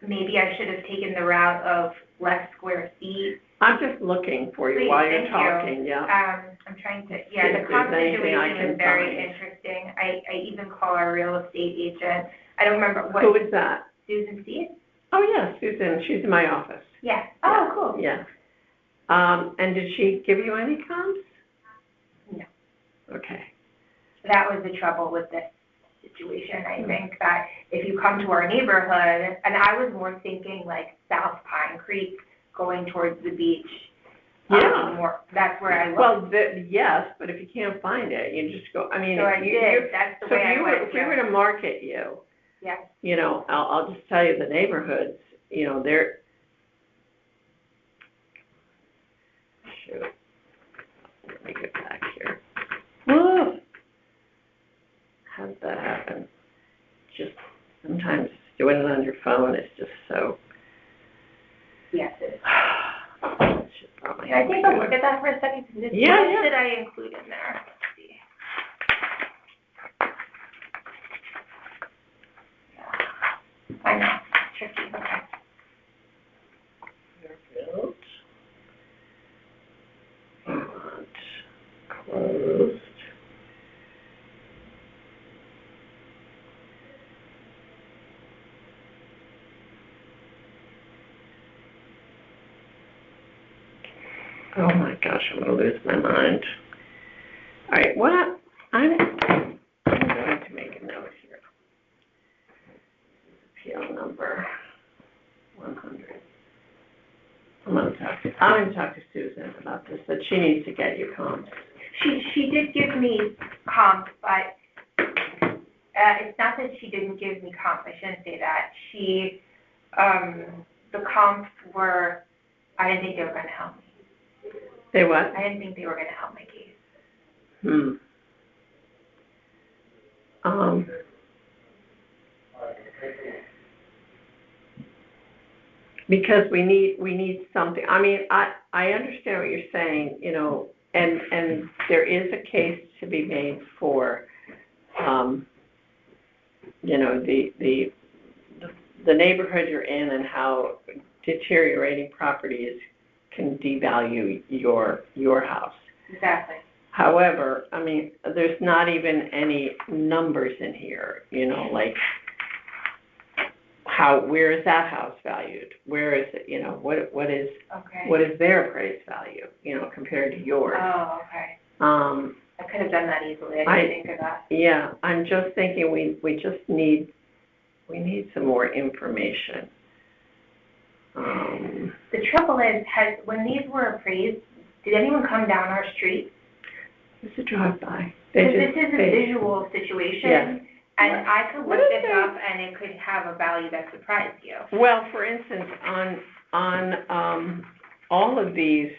Maybe I should have taken the route of less square feet. I'm just looking for you Please, while you're thank talking, you. yeah. I'm trying to, See the if there's comp anything I situation can was very find. interesting. I even call our real estate agent. I don't remember what. Who is that? Susan Steed? Oh, yeah, Susan, she's in my office. Yeah. Oh, cool. Yeah. And did she give you any comps? No. Okay. That was the trouble with this situation. I think that if you come to our neighborhood, and I was more thinking like South Pine Creek going towards the beach. Yeah. That's where I looked. Well, yes, but if you can't find it, you just go, So I did. That's the way I went. If we were to market you, Yes. I'll just tell you the neighborhoods, they're, shoot, let me get back here. Whoa. How did that happen? Just sometimes doing it on your phone is just so. Yes, it is. It's just not my Can I take a look at that for a second? What Yeah. did I include in there? Let's see. Yeah. I know, it's tricky. Okay. Fairfield. Closed. Oh my gosh, I'm gonna lose my mind. All right, I'm going to make a note here. Appeal number 100. I'm gonna talk to Susan about this, that she needs to get you comps. She did give me comp, but it's not that she didn't give me comp. I shouldn't say that. The comps were, I didn't think they were going to help me. They what? I didn't think they were going to help my case. Because we need something. I mean, I understand what you're saying, and there is a case to be made for, the neighborhood you're in and how deteriorating properties can devalue your house. Exactly. However, I mean, there's not even any numbers in here, like where is that house valued? Where is it, what is Okay. their appraised value, compared to yours? Oh, okay. I could have done that easily. I didn't think of that. Yeah, I'm just thinking we We need some more information. The trouble is, when these were appraised, did anyone come down our street? It's a drive-by. Because this is a visual situation, Yeah. and I could What look is this there? up and it could have a value that surprised you. Well, for instance, on all of these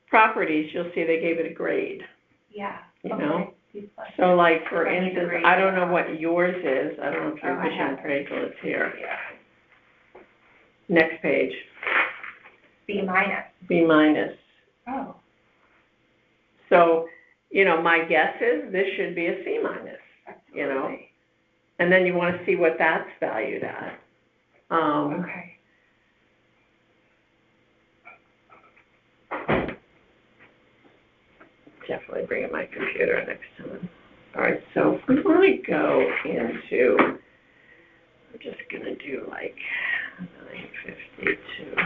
properties, you'll see they gave it a grade, Yeah. you okay. know? These plus- So like, for I need to instance, grade I don't it know out. what yours is, I don't know if your Oh, I vision have it. appraisal is here. Yeah. Next page, B minus. B minus. Oh. So, you know, my guess is this should be a C minus, you know? And then you wanna see what that's valued at. Okay. Definitely bring in my computer next time. All right, so if we want to go into, I'm just going to do like 952.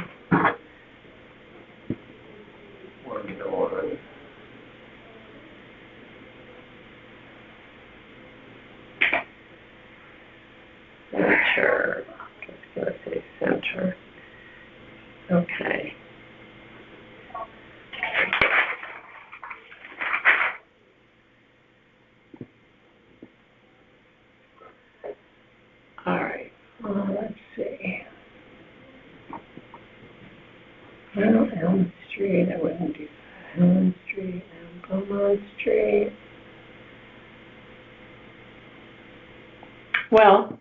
101. Center. Just going to say center. Okay. All right, let's see. Well, Elm Street, I wouldn't do that. Elm Street and Beaumont Street. Well,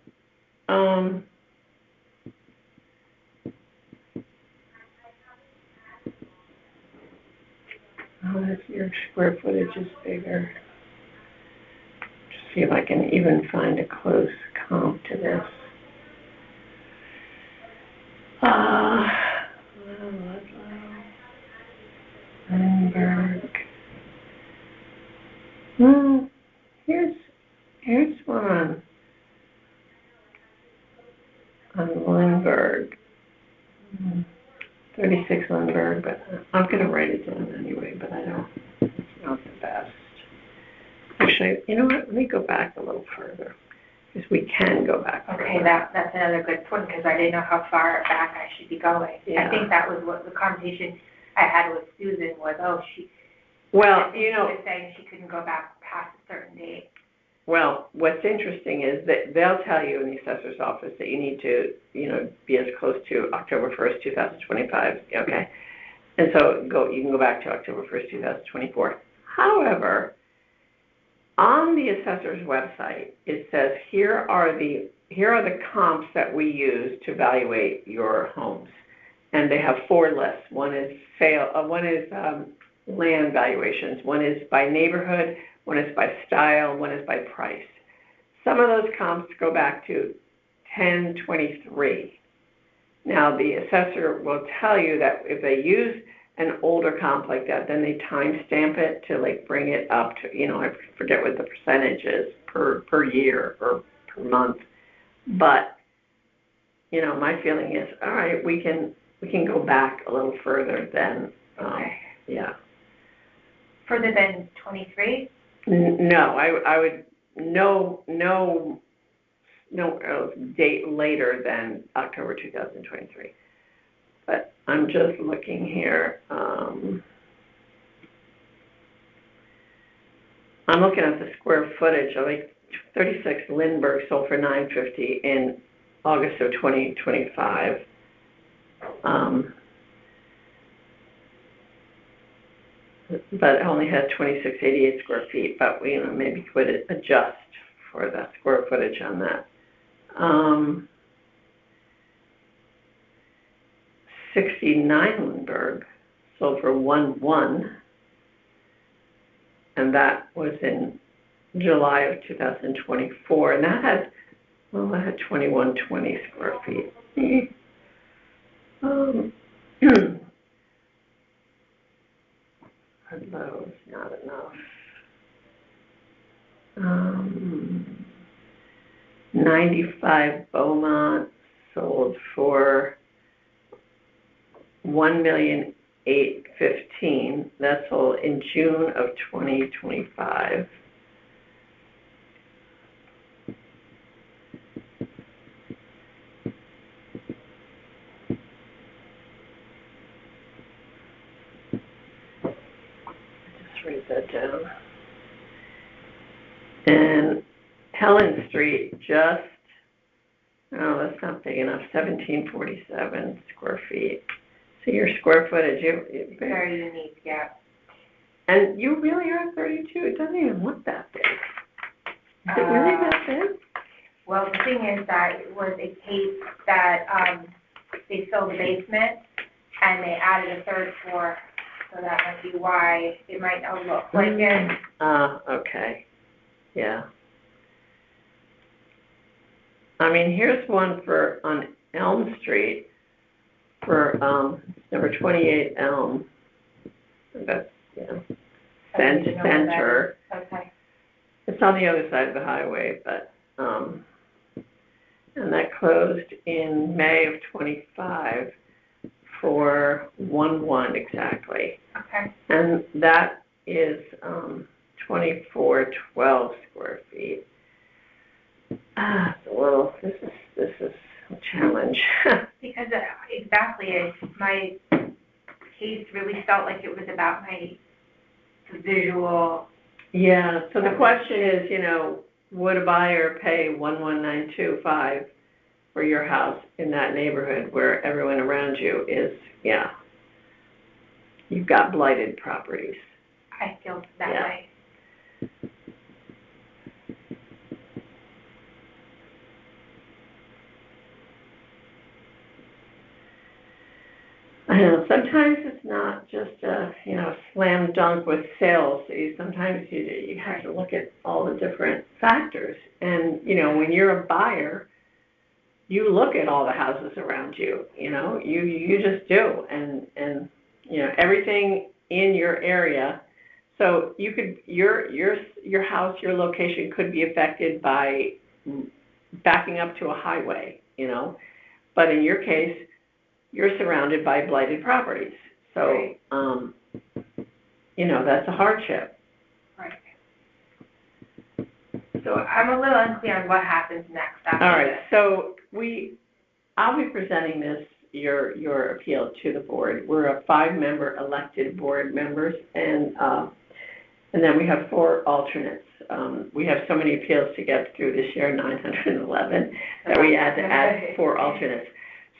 if your square footage is bigger, just see if I can even find a close comp to this. Lindbergh. Well, here's one on Lindbergh. 36 Lindbergh, but I'm going to write it down anyway, but I don't, it's not the best. Actually, you know what, let me go back a little further, because we can go back further. Okay, that's another good point, because I didn't know how far back I should be going. Yeah. I think that was what the conversation I had with Susan was, Well, she you know, was saying she couldn't go back past a certain date. well, what's interesting is that they'll tell you in the assessor's office that you need to, you know, be as close to October 1st, 2025, okay? And so you can go back to October 1st, 2024. However, on the assessor's website, it says here are the comps that we use to evaluate your homes. And they have 4 lists. One is land valuations, one is by neighborhood, one is by style, one is by price. Some of those comps go back to 1023. Now, the assessor will tell you that if they use an older comp like that, then they timestamp it to like bring it up to, you know, I forget what the percentage is per year or per month. But, you know, my feeling is, all right, we can go back a little further than, yeah. Further than 23? No, I would no date later than October 2023. But I'm just looking here. I'm looking at the square footage of like 36 Lindbergh sold for $950 in August of 2025. But it only has 2688 square feet, but we, you know, maybe could adjust for the square footage on that. 69 Lindbergh sold for $1,100, and that was in July of 2024, and that had 2120 square feet. Low is not enough. 95 Beaumont sold for $1,815,000. That's sold in June of 2025. write that down. And Helen Street, just, oh, that's not big enough, 1747 square feet. So your square footage, Very unique, yeah. and you really are 32, it doesn't even look that big. Is it really that big? Well, the thing is that it was a case that, they filled the basement and they added a third floor, so that might be why it might not look like it. Okay, yeah. I mean, here's one on Elm Street for, number 28 Elm. That's, I don't even know where that Center. is. Okay. It's on the other side of the highway, but, and that closed in May of 25 for 1-1 exactly. Okay. And that is, 2412 square feet. It's a little, this is a challenge. Because exactly, my case really felt like it was about the visual. Yeah, so the question is, would a buyer pay 11925 for your house in that neighborhood where everyone around you is, you've got blighted properties? I feel that Yeah. way. I know, sometimes it's not just a, slam dunk with sales. Sometimes you have to look at all the different factors. And, when you're a buyer, you look at all the houses around you, you just do. And, everything in your area. So you could, your house, your location could be affected by backing up to a highway, But in your case, you're surrounded by blighted properties. So, Right. That's a hardship. Right. So I'm a little unclear on what happens next after All right, this. so I'll be presenting your appeal to the board. We're a 5-member elected board members, and then we have 4 alternates. We have so many appeals to get through this year, 911, that we had to add 4 alternates.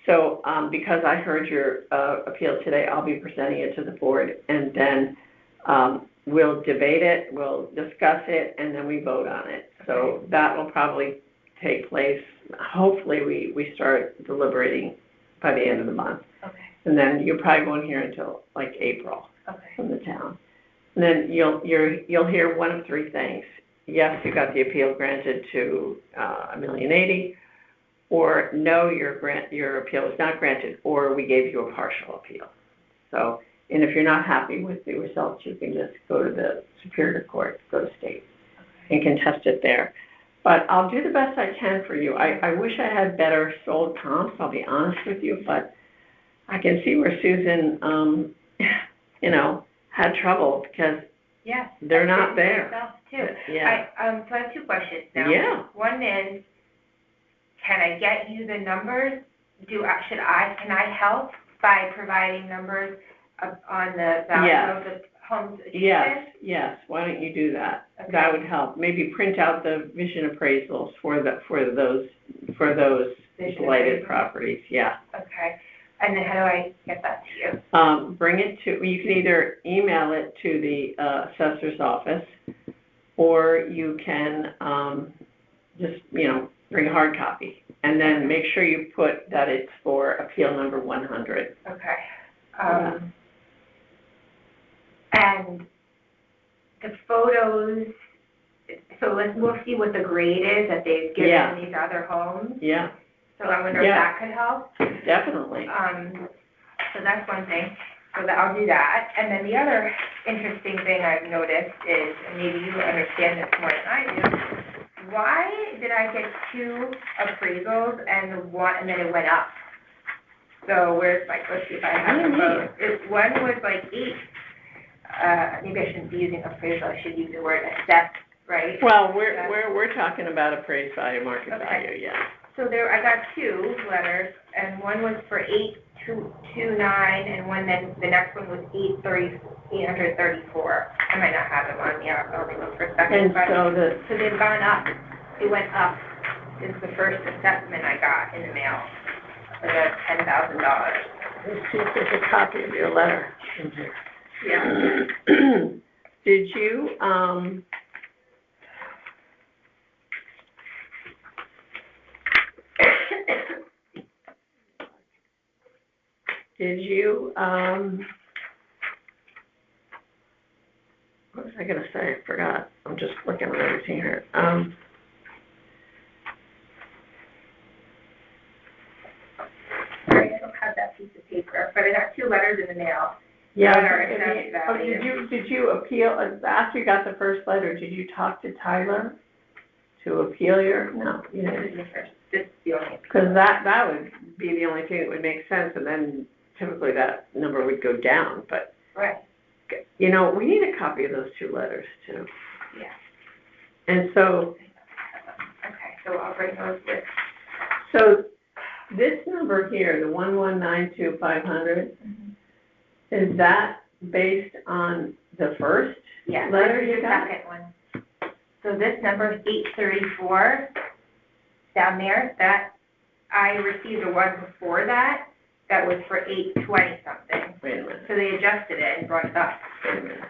So, because I heard your appeal today, I'll be presenting it to the board, and then we'll debate it, we'll discuss it, and then we vote on it. So that will probably take place, hopefully we start deliberating by the end of the month. Okay. And then you probably won't hear until like April Okay. from the town. And then you'll hear one of 3 things. Yes, you got the appeal granted to $1,080,000, or no, your appeal was not granted, or we gave you a partial appeal. So, and if you're not happy with the results, you can just go to the Superior Court, go to state, and contest it there. But I'll do the best I can for you. I wish I had better sold comps, I'll be honest with you, but I can see where Susan, had trouble because Yes. they're I not did there. myself, too. Yeah. So I have 2 questions now. Yeah. One is, can I get you the numbers? Can I help by providing numbers on the value Yes. of the homes adjacent? Yes, why don't you do that? Okay. That would help. Maybe print out the vision appraisals for those Vision blighted appraisals. properties, yeah. Okay. And then how do I get that to you? Bring it you can either email it to the assessor's office, or you can, just, bring a hard copy. And then make sure you put that it's for appeal number 100. Okay. And the photos, so we'll see what the grade is that they've given Yeah. these other homes. Yeah, So I wonder if Yeah. that could help. definitely. So that's one thing. So I'll do that. And then the other interesting thing I've noticed is, and maybe you understand this more than I do, why did I get 2 appraisals and then it went up? So let's see if I have them both. One was like 8, maybe I shouldn't be using appraisal, I should use the word assessed, right? Well, we're talking about appraised value, market Okay. value, yeah. So I got 2 letters, and one was for 229, and then the next one was 834. I might not have them on me, I'll only look for a second, And but, so so they've gone up, it went up since the first assessment I got in the mail, for the $10,000. let's see if there's a copy of your letter in here. Yeah. Did you, what was I gonna say? I forgot. I'm just looking at everything here. Sorry, I don't have that piece of paper, but I got 2 letters in the mail. Yeah, Letter if assessed you- oh, value. did you appeal, after you got the first letter, did you talk to Tyler to appeal your, no, you This didn't? is the first, this is the only. Because that would be the only thing that would make sense, and then typically that number would go down, but, Right, you know, we need a copy of those 2 letters too. yeah. And so, Okay, so I'll bring those with. so this number here, the 1192500, is that based on the first Yeah, letter this is you the got? second one. So this number is 834 down there, that, I received a one before that, that was for 820 something. Wait a minute, So they adjusted it and brought it up. wait a minute.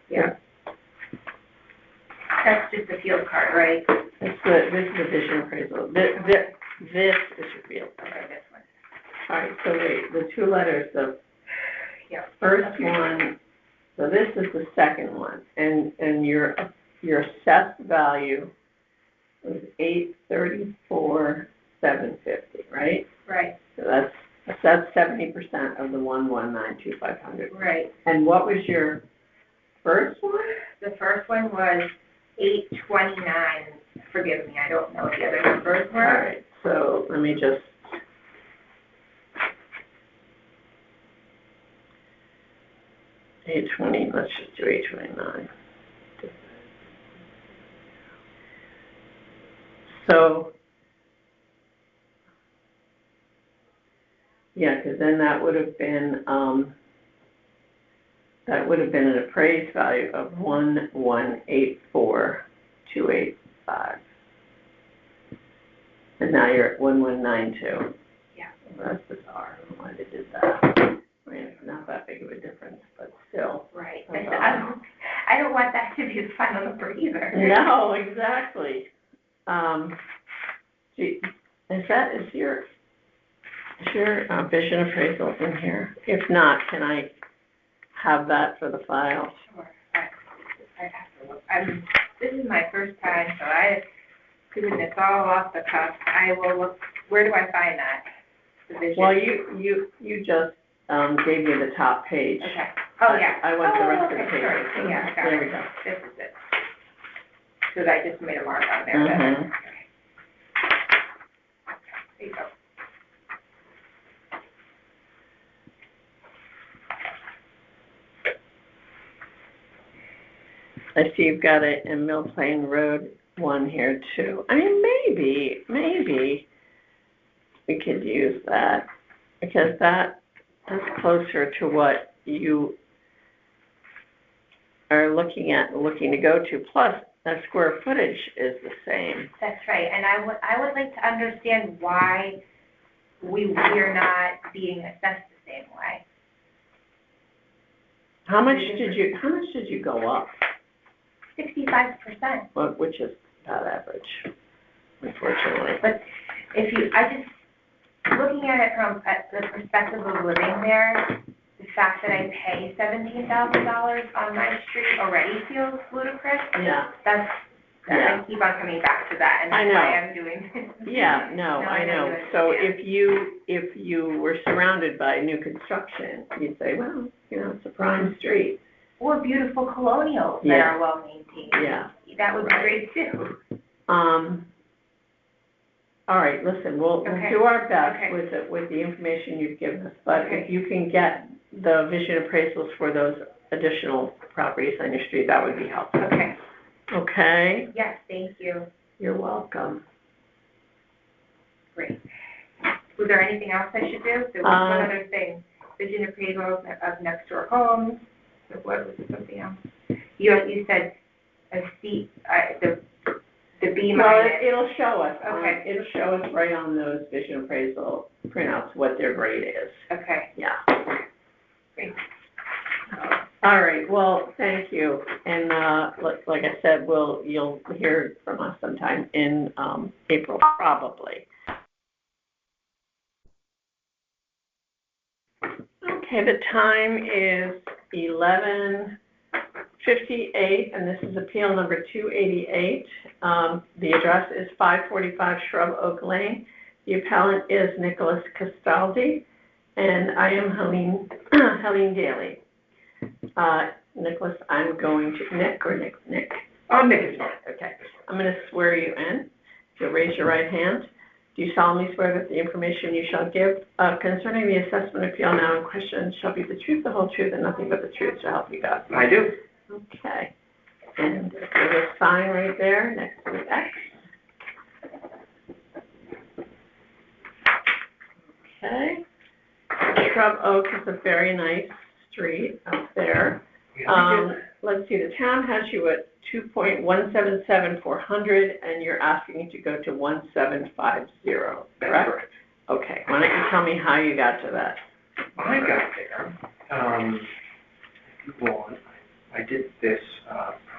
Yeah. That's just a field card, right? This is the vision appraisal. This is your field. Okay, this one. All right, so wait, the 2 letters, the Yeah. first one, so this is the second one, and your assessed value was 834,750, right? Right, So that's 70% of the 1192500. right. And what was your first one? The first one was 829, forgive me, I don't know what the other numbers All were. right, so let me just. 820, let's just do 829. So, yeah, because then that would have been an appraised value of 1184285. And now you're at 1192. Yeah. Well, that's bizarre. I don't know why they did that. I mean, it's not that big of a difference, but still. Right, That's and I don't want that to be the final number either. No, exactly. Is your vision appraisal in here? If not, can I have that for the file? Sure, I have to look, this is my first time, so because it's all off the cuff, I will look, where do I find that? The vision? Well, you just, gave me the top page. Okay, oh, yeah. I want the rest of the okay, page. sorry. Yeah, I got There it. we go. This is it. Because I just made a mark on there. Mhm. There you go. I see you've got a Mill Plain Road one here too. I mean, maybe we could use that, because that's closer to what you are looking to go to, plus the square footage is the same. That's right, and I would like to understand why we're not being assessed the same way. How much did you go up? 65%. Well, which is about average, unfortunately. But looking at it from the perspective of living there, the fact that I pay $17,000 on my street already feels ludicrous. Yeah. I keep on coming back to that, and I that's know. why I'm doing this. Yeah, no, No, I I know. know. So Yeah. if you were surrounded by new construction, you'd say, well, it's a prime street. Or beautiful colonials that Yeah. are well maintained. Yeah. That would be Right. great too. All right, listen, we'll Okay. do our best Okay. with the information you've given us, but Okay. if you can get the vision appraisals for those additional properties on your street, that would be helpful. Okay, Okay? yes, thank you. You're welcome. Great. Was there anything else I should do? There was one other thing, vision appraisal of next door homes, so what was something else? You said a C, the B Well, minus. it'll show us, Okay. it'll show us right on those vision appraisal printouts what their grade is, Okay, yeah. great. All right, well, thank you, and, like I said, you'll hear from us sometime in, April, probably. Okay, the time is 11:58, and this is appeal number 288. The address is 545 Shrub Oak Lane. The appellant is Nicholas Castaldi, and I am Helene Daly. Nicholas, I'm going to, Nick or Nick? Nick is fine. Okay, I'm going to swear you in. If you'll raise your right hand. Do you solemnly swear that the information you shall give concerning the assessment appeal now in question shall be the truth, the whole truth, and nothing but the truth, so help you God? I do. Okay. And there's a sign right there next to the X. Okay. Shrub Oak is a very nice street up there. Let's see, the town has you at 2.177,400, and you're asking to go to 1,750, correct? That's correct. Okay, why don't you tell me how you got to that? I got there, if you want, I did this,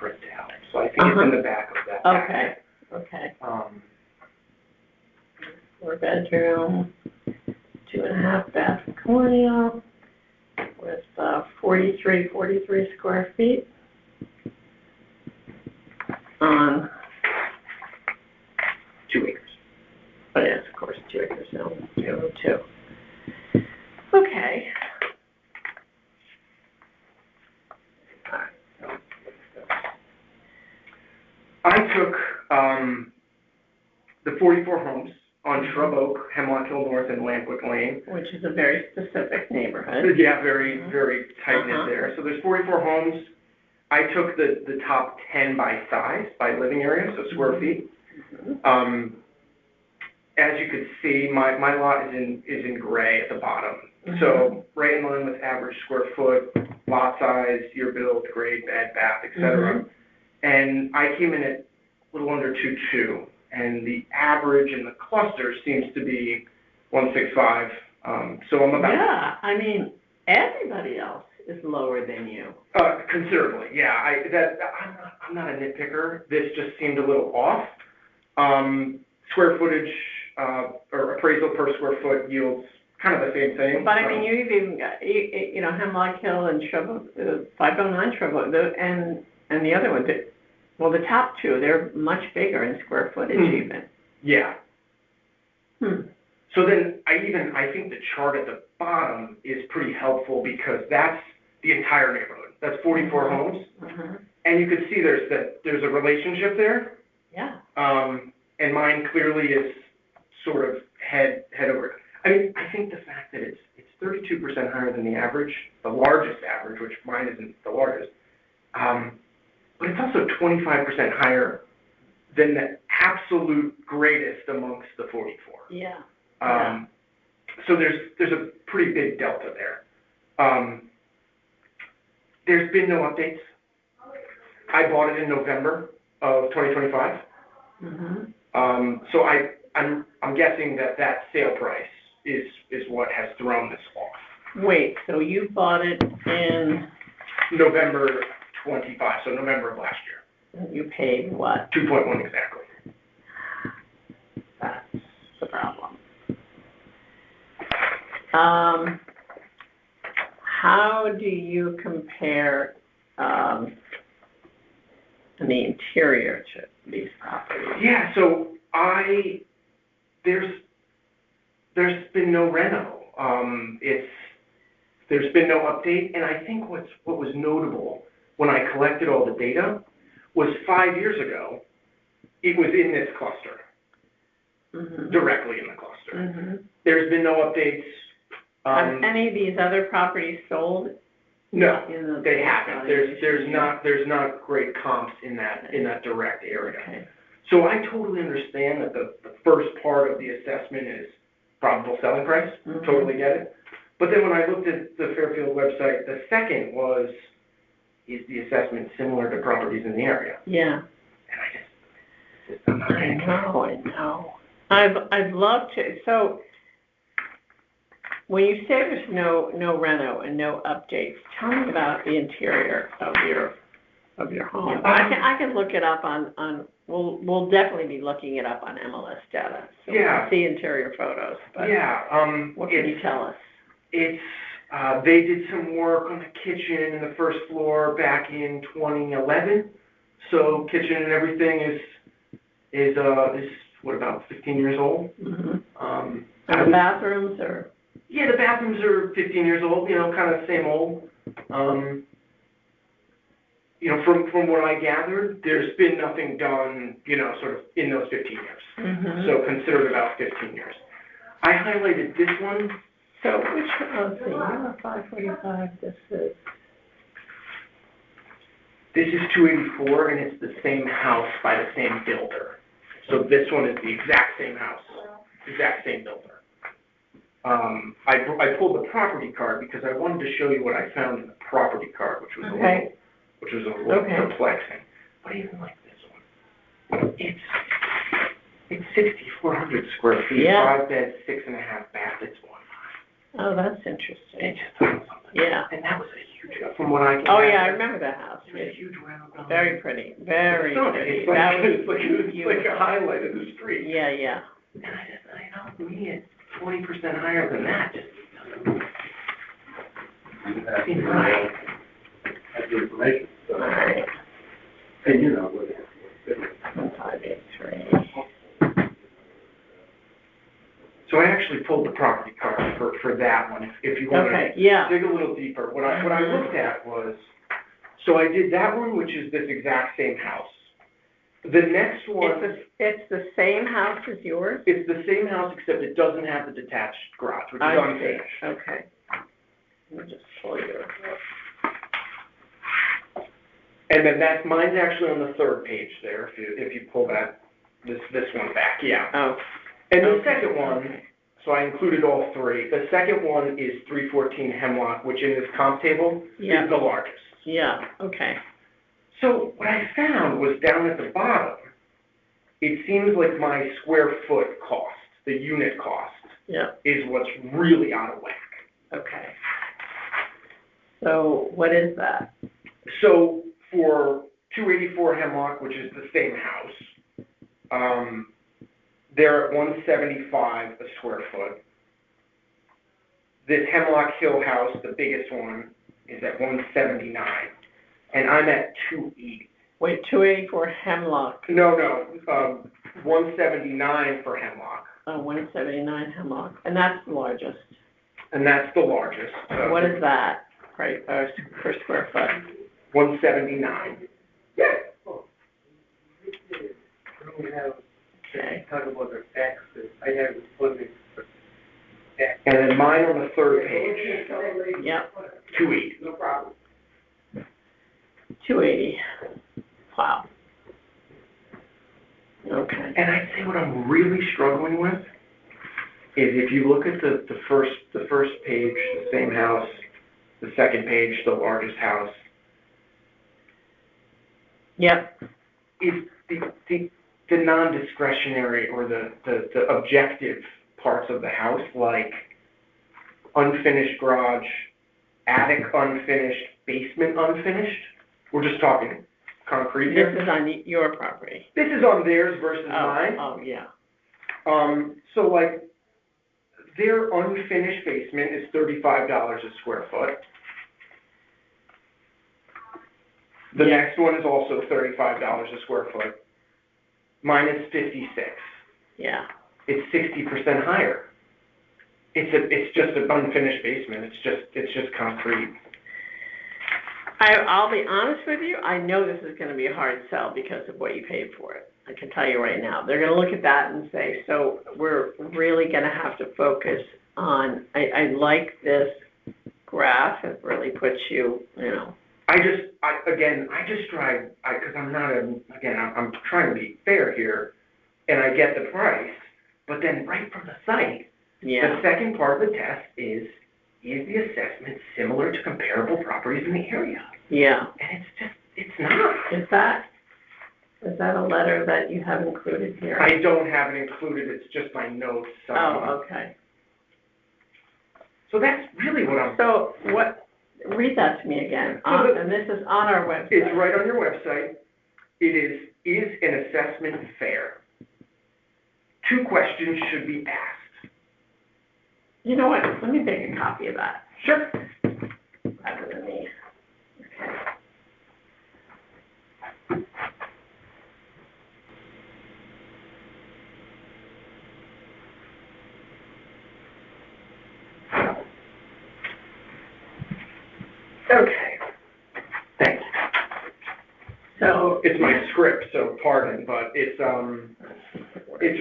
printout, so I think it's in the back of that Okay, packet. okay. 4-bedroom, 2.5 bath colonial with 43 square feet on 2 acres. Oh, yes, of course, 2 acres now, 202. Okay. I took, the 44 homes on Shrub Oak, Hemlock Hill North, and Lampwick Lane. Which is a very specific neighborhood. Yeah, very, very tight knit Uh-huh. there. So there's 44 homes. I took the top 10 by size, by living area, so square feet. Mhm. As you could see, my lot is in gray at the bottom. Mhm. So right in line with average square foot, lot size, year built, grade, bed, bath, etc. Mhm. And I came in at a little under 2.2, and the average in the cluster seems to be 1.65. So I'm about Yeah, I mean, everybody else is lower than you. considerably. Yeah, I'm not a nitpicker. This just seemed a little off. Square footage or appraisal per square foot yields kind of the same thing. But I mean, you've even got, you know, Hemlock Hill and Shrub Oak, 509 Shrub Oak, and the other one, well, the top two, they're much bigger in square footage even. Yeah. Hmm. So then I think the chart at the bottom is pretty helpful because that's the entire neighborhood. That's 44 homes. Mhm. And you could see there's a relationship there. Yeah. And mine clearly is sort of head over. I mean, I think the fact that it's 32% higher than the average, the largest average, which mine isn't the largest, but it's also 25% higher than the absolute greatest amongst the 44. Yeah. So there's a pretty big delta there. There's been no updates. I bought it in November of 2025. Mhm. So I'm guessing that sale price is what has thrown this off. Wait, so you bought it in, November 25, so November of last year. you paid what? 2.1 exactly. That's the problem. How do you compare the interior to these properties? Yeah, so there's been no reno. There's been no update, and I think what was notable when I collected all the data was 5 years ago, it was in this cluster, Mhm. directly in the cluster. Mhm. There's been no updates. Have any of these other properties sold? No, in the they haven't. There's valuation? not great comps in that direct area. Okay. So I totally understand that the first part of the assessment is probable selling price, Mhm. totally get it. But then when I looked at the Fairfield website, the second was, is the assessment similar to properties in the area? Yeah. And I'm not I gonna know. I'd love to, so, when you say there's no reno and no updates, tell me about the interior of your home. I can look it up on, we'll definitely be looking it up on MLS data. So we Yeah. can see interior photos, but Yeah, what can you tell us? It's, they did some work on the kitchen and the first floor back in 2011. So kitchen and everything is what, about 15 years old? Mm-hmm. I And the was- bathrooms are, Yeah, the bathrooms are 15 years old, you know, kind of same old. You know, from what I gathered, there's been nothing done, you know, sort of in those 15 years. mm-hmm. So considered about 15 years. I highlighted this one. So which, let's see, you're 545, this is, This is 284, and it's the same house by the same builder. So this one is the exact same house, exact same builder. I pulled the property card because I wanted to show you what I found in the property card, which was Okay. a little Okay. perplexing. But even like this one, it's 6,400 square feet, Yeah. 5 beds, 6.5 baths. It's one high. oh, that's It interesting. just found something. Yeah. And that was a huge, from what I can. Oh, yeah, I gather, remember that house. it was a huge round. Very pretty, very Stunning. pretty. It's like, That was it's like a beautiful. highlight of the street. Yeah, yeah. And I just, to me, it's 20% higher than that, just doesn't seem right. Have the information, so, Alright, and you know, what it is. 583. So I actually pulled the property card for that one, if you want Okay, to yeah. dig a little deeper. What I looked at was, so I did that one, which is this exact same house. The next one, It's the same house as yours? it's the same house, except it doesn't have the detached garage, which is I see. unfinished. Okay. Let me just pull yours up. And then mine's actually on the third page there, if you pull this one back, yeah. Oh, And the Okay. second one, so I included all three. The second one is 314 Hemlock, which in this comp table Yeah. is the largest. yeah, okay. So what I found was down at the bottom, it seems like my square foot cost, the unit cost, Yeah, is what's really out of whack. okay. So what is that? So for 284 Hemlock, which is the same house, they're at 175 a square foot. This Hemlock Hill house, the biggest one, is at 179, and I'm at 280. Wait, 284 Hemlock, No, 179 for Hemlock, 179 Hemlock, and that's the largest. and that's the largest. What is that, right, per square foot? 179. Okay, Talk about the taxes, I have funding for And then mine on the third page, yep, 280. no problem. 280. Wow. Okay. And I'd say what I'm really struggling with is if you look at the first page, the same house, the second page, the largest house, Yep, is the non-discretionary or the objective parts of the house, like unfinished garage, attic unfinished, basement unfinished. We're just talking concrete this here. is on your property. This is on theirs versus Oh, mine. oh, yeah. So like, their unfinished basement is $35 a square foot. The Yeah. next one is also $35 a square foot. Mine is 56. Yeah. It's 60% higher. It's just an unfinished basement. It's just concrete. I'll be honest with you, I know this is gonna be a hard sell because of what you paid for it. I can tell you right now. They're gonna look at that and say, so we're really gonna have to focus on, I like this graph. It really puts you, I just try, because I'm not I'm trying to be fair here, and I get the price, but then right from the site, Yeah, The second part of the test is the assessment similar to comparable properties in the area? yeah. And it's not. Is that a letter that you have included here? I don't have it included, it's just my notes. Oh, okay. So that's really what I'm, So read that to me again, and this is on our website. it's right on your website. It is an assessment fair? 2 questions should be asked. You know what, let me make a copy of that. Sure. Rather than me. Okay. Okay. Thanks. So, It's my script, so pardon, but it's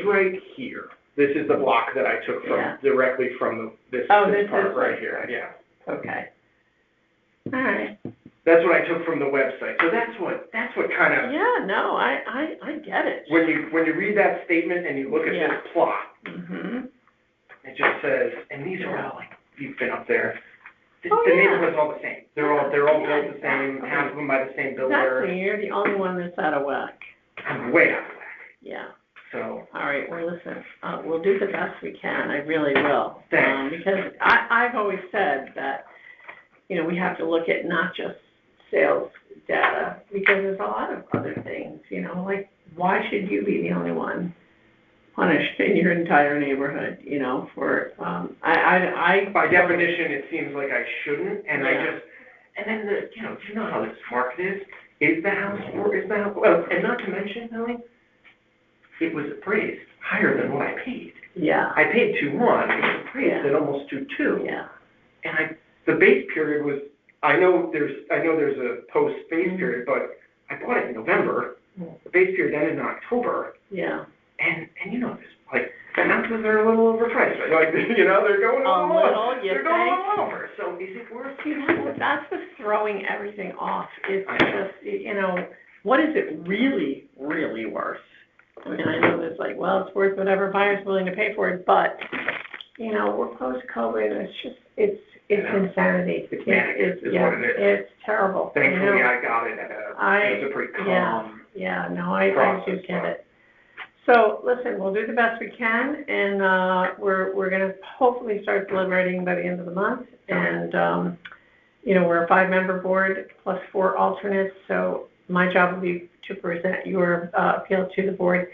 right here. This is the block that I took Yeah. directly from this Oh, this part is right it. here, yeah. okay. All right. That's what I took from the website, so that's what kind of, Yeah, no, I get it. when you read that statement and you look at Yeah. this plot, Mm-hmm. it just says, and these are all like, you've been up there, the Oh, yeah. neighborhood's all the same. They're all Yeah, built the same, exactly. half of them by the same builder. Exactly, you're the only one that's out of whack. I'm way out of whack, Yeah. so. All right, well, listen, we'll do the best we can, I really will. Thanks. Because I've always said that, we have to look at not just sales data, because there's a lot of other things, like, why should you be the only one punished in your entire neighborhood, for, I. By definition, it seems like I shouldn't, and Yeah. and then do you know how this market is? Is the house, well, and not to mention, Ellie, it was appraised higher than what I paid. Yeah, I paid 2.1, it was appraised Yeah. at almost 2.2. yeah, And the base period was, I know there's a post-base period, but I bought it in November, the base period ended in October, yeah. and this, like, the houses are a little overpriced, right? Like, they're going a little you they're going a think? little over, so is it worth? See, that's what's throwing everything off. It's I know. just, what is it really, really worth? I mean, I know there's like, well, it's worth whatever buyer's willing to pay for it, but, we're post-COVID, and it's insanity. It's manic, is what it is. It's terrible. Thankfully, I got it at it was a pretty calm. Yeah, no, I do process, get but- it. So, listen, we'll do the best we can, and, we're gonna hopefully start deliberating by the end of the month, and, we're a 5-member board plus 4 alternates, so my job will be to present your, appeal to the board,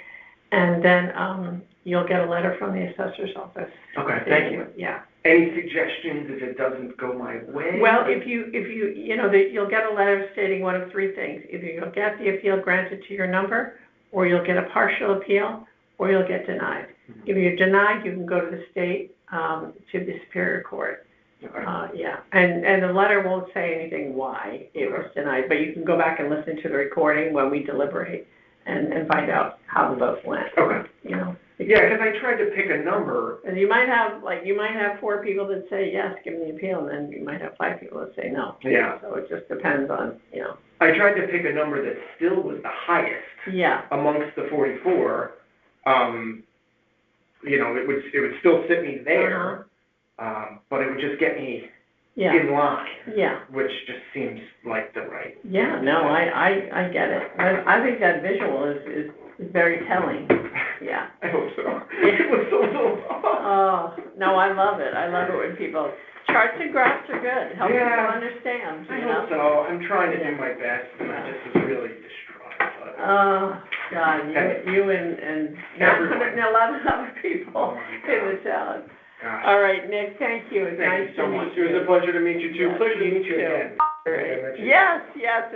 and then, you'll get a letter from the assessor's office. Okay, thank you. Yeah. Any suggestions if it doesn't go my way? Well, if you, you'll get a letter stating one of 3 things. Either you'll get the appeal granted to your number, or you'll get a partial appeal, or you'll get denied. If you're denied, you can go to the state, to the Superior Court. Okay. Yeah, and the letter won't say anything why it was denied, but you can go back and listen to the recording when we deliberate and find out how the vote went, Okay. Yeah, because I tried to pick a number. And you might have 4 people that say yes, give me the appeal, and then you might have 5 people that say no. Yeah. So it just depends on, I tried to pick a number that still was the highest Yeah, amongst the 44. It would still sit me there, but it would just get me yeah, in line, yeah. which just seems like the right. Yeah, no, I get it. I think that visual is very telling, yeah. I hope so. It was so little off. Oh, no, I love it. I love it when people, charts and graphs are good, help people Yeah. understand, I hope so. I'm trying to do my best, and I just was really distraught. But Oh, God, you and Everyone. 911 other people Oh, my in God. the town. gosh, All right, Nick, thank you. It's thank nice you so to much. meet It was you. a pleasure to meet you too. Yes, Pleasure to me meet you too. again. All right. Yes, yes.